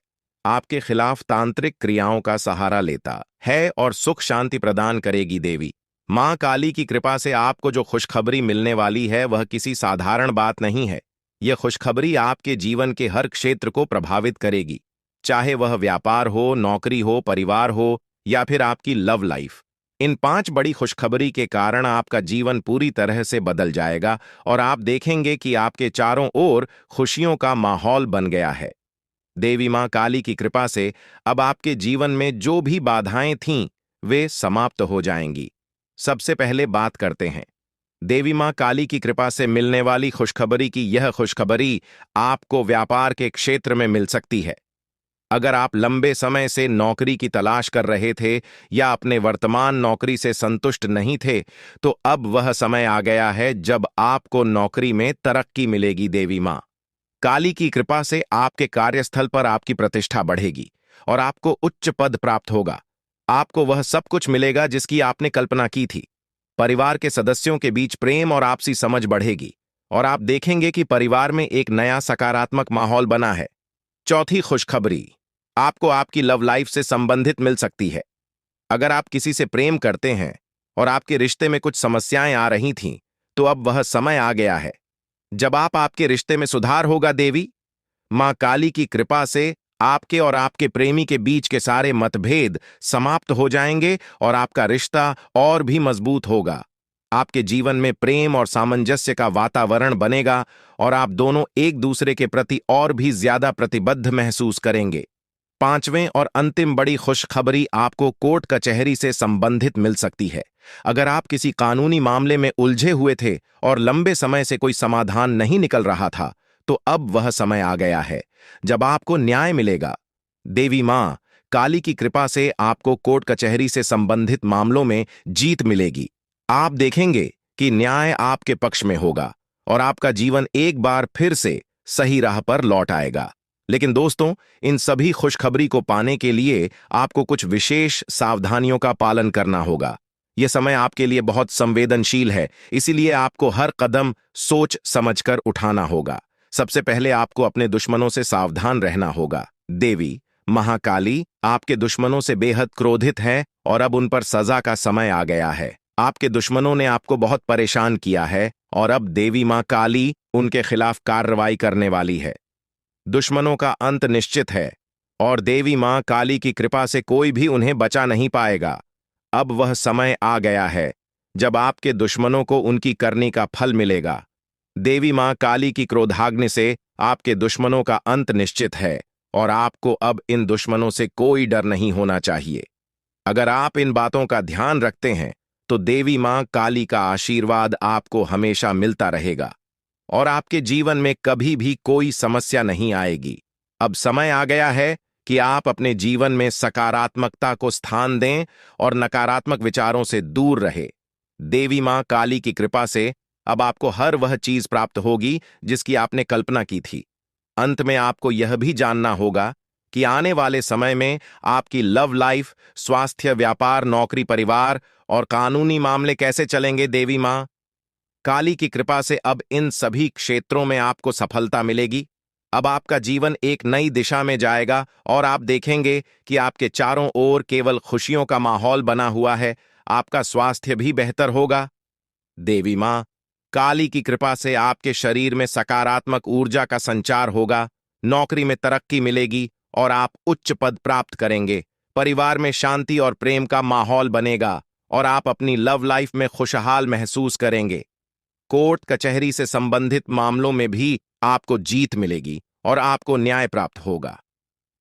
आपके खिलाफ तांत्रिक क्रियाओं का सहारा लेता है और सुख शांति प्रदान करेगी देवी मां काली की कृपा से आपको जो खुशखबरी मिलने वाली है वह किसी साधारण बात नहीं है। यह खुशखबरी आपके जीवन के हर क्षेत्र को प्रभावित करेगी, चाहे वह व्यापार हो, नौकरी हो, परिवार हो या फिर आपकी लव लाइफ। इन 5 बड़ी खुशखबरी के कारण आपका जीवन पूरी तरह से बदल जाएगा और आप देखेंगे कि आपके चारों ओर खुशियों का माहौल बन गया है। देवी मां काली की कृपा से अब आपके जीवन में जो भी बाधाएं थीं, वे समाप्त हो जाएंगी। सबसे पहले बात करते हैं देवी मां काली की कृपा से मिलने वाली खुशखबरी की। यह खुशखबरी आपको व्यापार के क्षेत्र में मिल सकती है। अगर आप लंबे समय से नौकरी की तलाश कर रहे थे या अपने वर्तमान नौकरी से संतुष्ट नहीं थे, तो अब वह समय आ गया है जब आपको नौकरी में तरक्की मिलेगी। देवी मां काली की कृपा से आपके कार्यस्थल पर आपकी प्रतिष्ठा बढ़ेगी और आपको उच्च पद प्राप्त होगा। आपको वह सब कुछ मिलेगा जिसकी आपने कल्पना की थी। परिवार के सदस्यों के बीच प्रेम और आपसी समझ बढ़ेगी और आप देखेंगे कि परिवार में एक नया सकारात्मक माहौल बना है। चौथी खुशखबरी आपको आपकी लव लाइफ से संबंधित मिल सकती है। अगर आप किसी से प्रेम करते हैं और आपके रिश्ते में कुछ समस्याएं आ रही थीं, तो अब वह समय आ गया है जब आपके रिश्ते में सुधार होगा। देवी मां काली की कृपा से आपके और आपके प्रेमी के बीच के सारे मतभेद समाप्त हो जाएंगे और आपका रिश्ता और भी मजबूत होगा। आपके जीवन में प्रेम और सामंजस्य का वातावरण बनेगा और आप दोनों एक दूसरे के प्रति और भी ज्यादा प्रतिबद्ध महसूस करेंगे। पांचवें और अंतिम बड़ी खुशखबरी आपको कोर्ट कचहरी से संबंधित मिल सकती है। अगर आप किसी कानूनी मामले में उलझे हुए थे और लंबे समय से कोई समाधान नहीं निकल रहा था, तो अब वह समय आ गया है जब आपको न्याय मिलेगा। देवी मां काली की कृपा से आपको कोर्ट कचहरी से संबंधित मामलों में जीत मिलेगी। आप देखेंगे कि न्याय आपके पक्ष में होगा और आपका जीवन एक बार फिर से सही राह पर लौट आएगा। लेकिन दोस्तों, इन सभी खुशखबरी को पाने के लिए आपको कुछ विशेष सावधानियों का पालन करना होगा। यह समय आपके लिए बहुत संवेदनशील है, इसीलिए आपको हर कदम सोच समझकर उठाना होगा। सबसे पहले आपको अपने दुश्मनों से सावधान रहना होगा। देवी महाकाली आपके दुश्मनों से बेहद क्रोधित है और अब उन पर सजा का समय आ गया है। आपके दुश्मनों ने आपको बहुत परेशान किया है और अब देवी मां काली उनके खिलाफ कार्रवाई करने वाली है। दुश्मनों का अंत निश्चित है और देवी मां काली की कृपा से कोई भी उन्हें बचा नहीं पाएगा। अब वह समय आ गया है जब आपके दुश्मनों को उनकी करनी का फल मिलेगा। देवी मां काली की क्रोधाग्नि से आपके दुश्मनों का अंत निश्चित है और आपको अब इन दुश्मनों से कोई डर नहीं होना चाहिए। अगर आप इन बातों का ध्यान रखते हैं तो देवी मां काली का आशीर्वाद आपको हमेशा मिलता रहेगा और आपके जीवन में कभी भी कोई समस्या नहीं आएगी। अब समय आ गया है कि आप अपने जीवन में सकारात्मकता को स्थान दें और नकारात्मक विचारों से दूर रहे। देवी मां काली की कृपा से अब आपको हर वह चीज प्राप्त होगी जिसकी आपने कल्पना की थी। अंत में आपको यह भी जानना होगा कि आने वाले समय में आपकी लव लाइफ, स्वास्थ्य, व्यापार, नौकरी, परिवार और कानूनी मामले कैसे चलेंगे। देवी मां काली की कृपा से अब इन सभी क्षेत्रों में आपको सफलता मिलेगी। अब आपका जीवन एक नई दिशा में जाएगा और आप देखेंगे कि आपके चारों ओर केवल खुशियों का माहौल बना हुआ है। आपका स्वास्थ्य भी बेहतर होगा। देवी मां काली की कृपा से आपके शरीर में सकारात्मक ऊर्जा का संचार होगा। नौकरी में तरक्की मिलेगी और आप उच्च पद प्राप्त करेंगे। परिवार में शांति और प्रेम का माहौल बनेगा और आप अपनी लव लाइफ में खुशहाल महसूस करेंगे। कोर्ट कचहरी से संबंधित मामलों में भी आपको जीत मिलेगी और आपको न्याय प्राप्त होगा।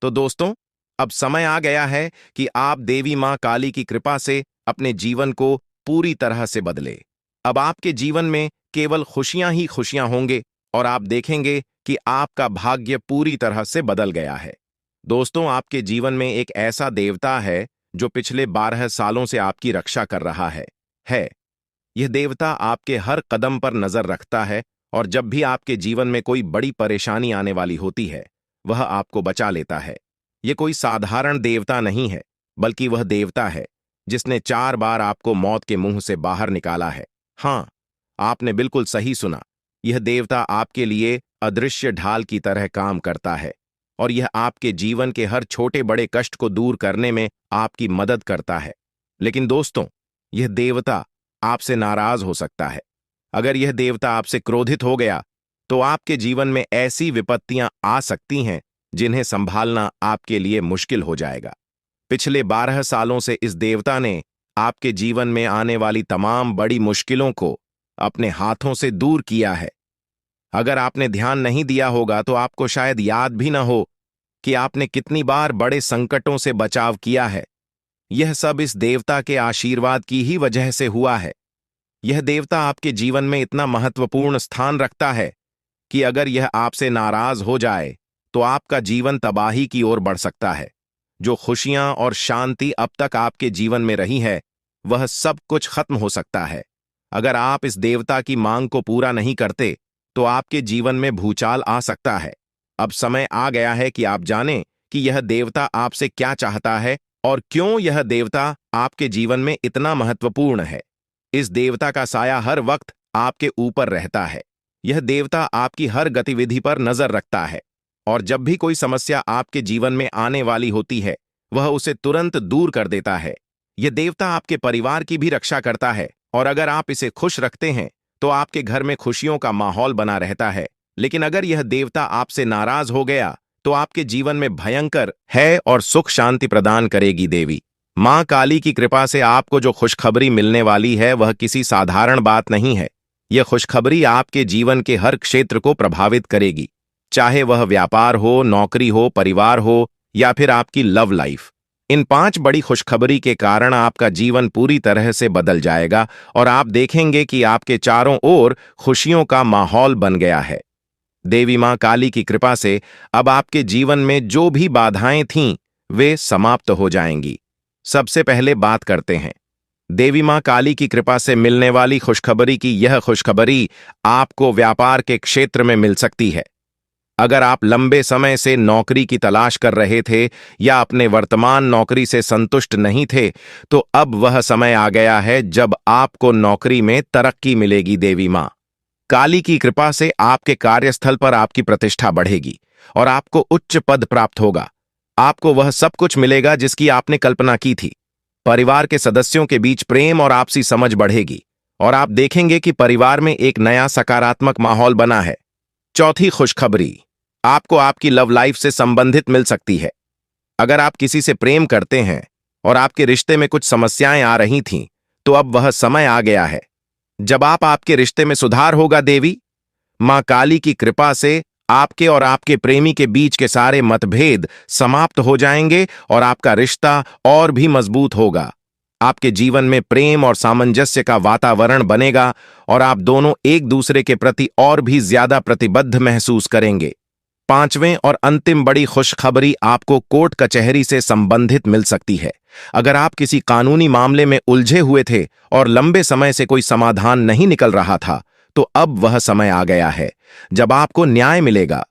तो दोस्तों, अब समय आ गया है कि आप देवी मां काली की कृपा से अपने जीवन को पूरी तरह से बदले। अब आपके जीवन में केवल खुशियां ही खुशियां होंगे और आप देखेंगे कि आपका भाग्य पूरी तरह से बदल गया है। दोस्तों, आपके जीवन में एक ऐसा देवता है जो पिछले 12 सालों से आपकी रक्षा कर रहा है। यह देवता आपके हर कदम पर नजर रखता है और जब भी आपके जीवन में कोई बड़ी परेशानी आने वाली होती है, वह आपको बचा लेता है। यह कोई साधारण देवता नहीं है, बल्कि वह देवता है जिसने 4 बार आपको मौत के मुंह से बाहर निकाला है। हाँ, आपने बिल्कुल सही सुना। यह देवता आपके लिए अदृश्य ढाल की तरह काम करता है और यह आपके जीवन के हर छोटे बड़े कष्ट को दूर करने में आपकी मदद करता है। लेकिन दोस्तों, यह देवता आपसे नाराज हो सकता है। अगर यह देवता आपसे क्रोधित हो गया तो आपके जीवन में ऐसी विपत्तियां आ सकती हैं जिन्हें संभालना आपके लिए मुश्किल हो जाएगा। पिछले 12 सालों से इस देवता ने आपके जीवन में आने वाली तमाम बड़ी मुश्किलों को अपने हाथों से दूर किया है। अगर आपने ध्यान नहीं दिया होगा तो आपको शायद याद भी न हो कि आपने कितनी बार बड़े संकटों से बचाव किया है। यह सब इस देवता के आशीर्वाद की ही वजह से हुआ है। यह देवता आपके जीवन में इतना महत्वपूर्ण स्थान रखता है कि अगर यह आपसे नाराज हो जाए तो आपका जीवन तबाही की ओर बढ़ सकता है। जो खुशियां और शांति अब तक आपके जीवन में रही है, वह सब कुछ खत्म हो सकता है। अगर आप इस देवता की मांग को पूरा नहीं करते तो आपके जीवन में भूचाल आ सकता है। अब समय आ गया है कि आप जानें कि यह देवता आपसे क्या चाहता है और क्यों यह देवता आपके जीवन में इतना महत्वपूर्ण है। इस देवता का साया हर वक्त आपके ऊपर रहता है। यह देवता आपकी हर गतिविधि पर नजर रखता है और जब भी कोई समस्या आपके जीवन में आने वाली होती है, वह उसे तुरंत दूर कर देता है। यह देवता आपके परिवार की भी रक्षा करता है और अगर आप इसे खुश रखते हैं तो आपके घर में खुशियों का माहौल बना रहता है। लेकिन अगर यह देवता आपसे नाराज हो गया तो आपके जीवन में भयंकर है और सुख शांति प्रदान करेगी। देवी मां काली की कृपा से आपको जो खुशखबरी मिलने वाली है वह किसी साधारण बात नहीं है। यह खुशखबरी आपके जीवन के हर क्षेत्र को प्रभावित करेगी, चाहे वह व्यापार हो, नौकरी हो, परिवार हो या फिर आपकी लव लाइफ। इन 5 बड़ी खुशखबरी के कारण आपका जीवन पूरी तरह से बदल जाएगा और आप देखेंगे कि आपके चारों ओर खुशियों का माहौल बन गया है। देवी मां काली की कृपा से अब आपके जीवन में जो भी बाधाएं थीं, वे समाप्त हो जाएंगी। सबसे पहले बात करते हैं देवी मां काली की कृपा से मिलने वाली खुशखबरी की। यह खुशखबरी आपको व्यापार के क्षेत्र में मिल सकती है। अगर आप लंबे समय से नौकरी की तलाश कर रहे थे या अपने वर्तमान नौकरी से संतुष्ट नहीं थे, तो अब वह समय आ गया है जब आपको नौकरी में तरक्की मिलेगी। देवी मां काली की कृपा से आपके कार्यस्थल पर आपकी प्रतिष्ठा बढ़ेगी और आपको उच्च पद प्राप्त होगा। आपको वह सब कुछ मिलेगा जिसकी आपने कल्पना की थी। परिवार के सदस्यों के बीच प्रेम और आपसी समझ बढ़ेगी और आप देखेंगे कि परिवार में एक नया सकारात्मक माहौल बना है। चौथी खुशखबरी आपको आपकी लव लाइफ से संबंधित मिल सकती है। अगर आप किसी से प्रेम करते हैं और आपके रिश्ते में कुछ समस्याएं आ रही थीं, तो अब वह समय आ गया है जब आपके रिश्ते में सुधार होगा। देवी मां काली की कृपा से आपके और आपके प्रेमी के बीच के सारे मतभेद समाप्त हो जाएंगे और आपका रिश्ता और भी मजबूत होगा। आपके जीवन में प्रेम और सामंजस्य का वातावरण बनेगा और आप दोनों एक दूसरे के प्रति और भी ज्यादा प्रतिबद्ध महसूस करेंगे। 5वें और अंतिम बड़ी खुशखबरी आपको कोर्ट कचहरी से संबंधित मिल सकती है। अगर आप किसी कानूनी मामले में उलझे हुए थे और लंबे समय से कोई समाधान नहीं निकल रहा था, तो अब वह समय आ गया है जब आपको न्याय मिलेगा।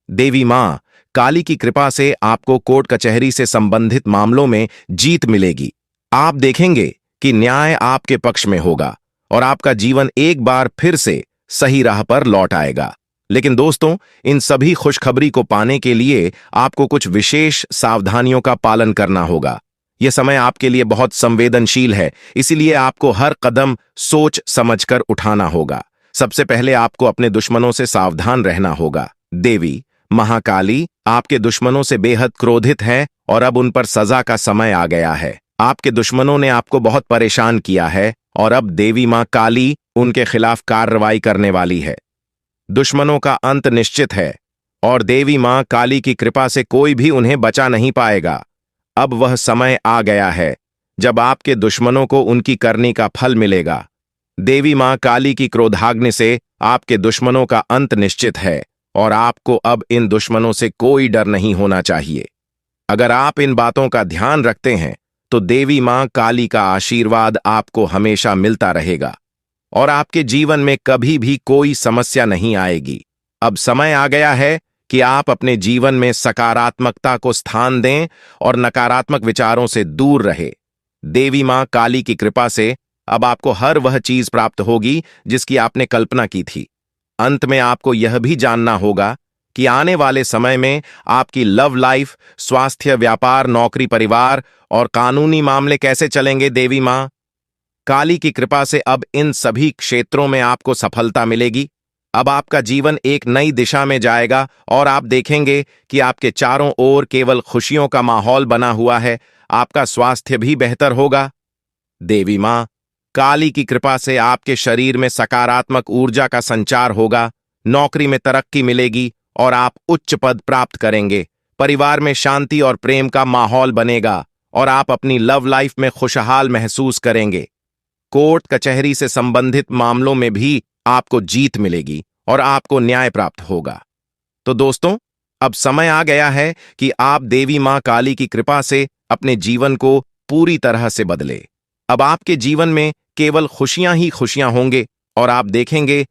देवी मां काली की कृपा से आपको कोर्ट कचहरी से संबंधित मामलों में जीत मिलेगी। आप देखेंगे कि न्याय आपके पक्ष में होगा और आपका जीवन एक बार फिर से सही राह पर लौट आएगा। लेकिन दोस्तों, इन सभी खुशखबरी को पाने के लिए आपको कुछ विशेष सावधानियों का पालन करना होगा। यह समय आपके लिए बहुत संवेदनशील है, इसीलिए आपको हर कदम सोच समझकर उठाना होगा। सबसे पहले आपको अपने दुश्मनों से सावधान रहना होगा। देवी महाकाली आपके दुश्मनों से बेहद क्रोधित है और अब उन पर सजा का समय आ गया है। आपके दुश्मनों ने आपको बहुत परेशान किया है और अब देवी मां काली उनके खिलाफ कार्रवाई करने वाली है। दुश्मनों का अंत निश्चित है और देवी मां काली की कृपा से कोई भी उन्हें बचा नहीं पाएगा। अब वह समय आ गया है जब आपके दुश्मनों को उनकी करनी का फल मिलेगा। देवी मां काली की क्रोधाग्नि से आपके दुश्मनों का अंत निश्चित है और आपको अब इन दुश्मनों से कोई डर नहीं होना चाहिए। अगर आप इन बातों का ध्यान रखते हैं तो देवी मां काली का आशीर्वाद आपको हमेशा मिलता रहेगा और आपके जीवन में कभी भी कोई समस्या नहीं आएगी। अब समय आ गया है कि आप अपने जीवन में सकारात्मकता को स्थान दें और नकारात्मक विचारों से दूर रहे। देवी मां काली की कृपा से अब आपको हर वह चीज प्राप्त होगी जिसकी आपने कल्पना की थी। अंत में आपको यह भी जानना होगा कि आने वाले समय में आपकी लव लाइफ, स्वास्थ्य, व्यापार, नौकरी, परिवार और कानूनी मामले कैसे चलेंगे। देवी मां काली की कृपा से अब इन सभी क्षेत्रों में आपको सफलता मिलेगी। अब आपका जीवन एक नई दिशा में जाएगा और आप देखेंगे कि आपके चारों ओर केवल खुशियों का माहौल बना हुआ है। आपका स्वास्थ्य भी बेहतर होगा। देवी मां काली की कृपा से आपके शरीर में सकारात्मक ऊर्जा का संचार होगा, नौकरी में तरक्की मिलेगी और आप उच्च पद प्राप्त करेंगे। परिवार में शांति और प्रेम का माहौल बनेगा और आप अपनी लव लाइफ में खुशहाल महसूस करेंगे। कोर्ट कचहरी से संबंधित मामलों में भी आपको जीत मिलेगी और आपको न्याय प्राप्त होगा। तो दोस्तों, अब समय आ गया है कि आप देवी मां काली की कृपा से अपने जीवन को पूरी तरह से बदले। अब आपके जीवन में केवल खुशियां ही खुशियां होंगे और आप देखेंगे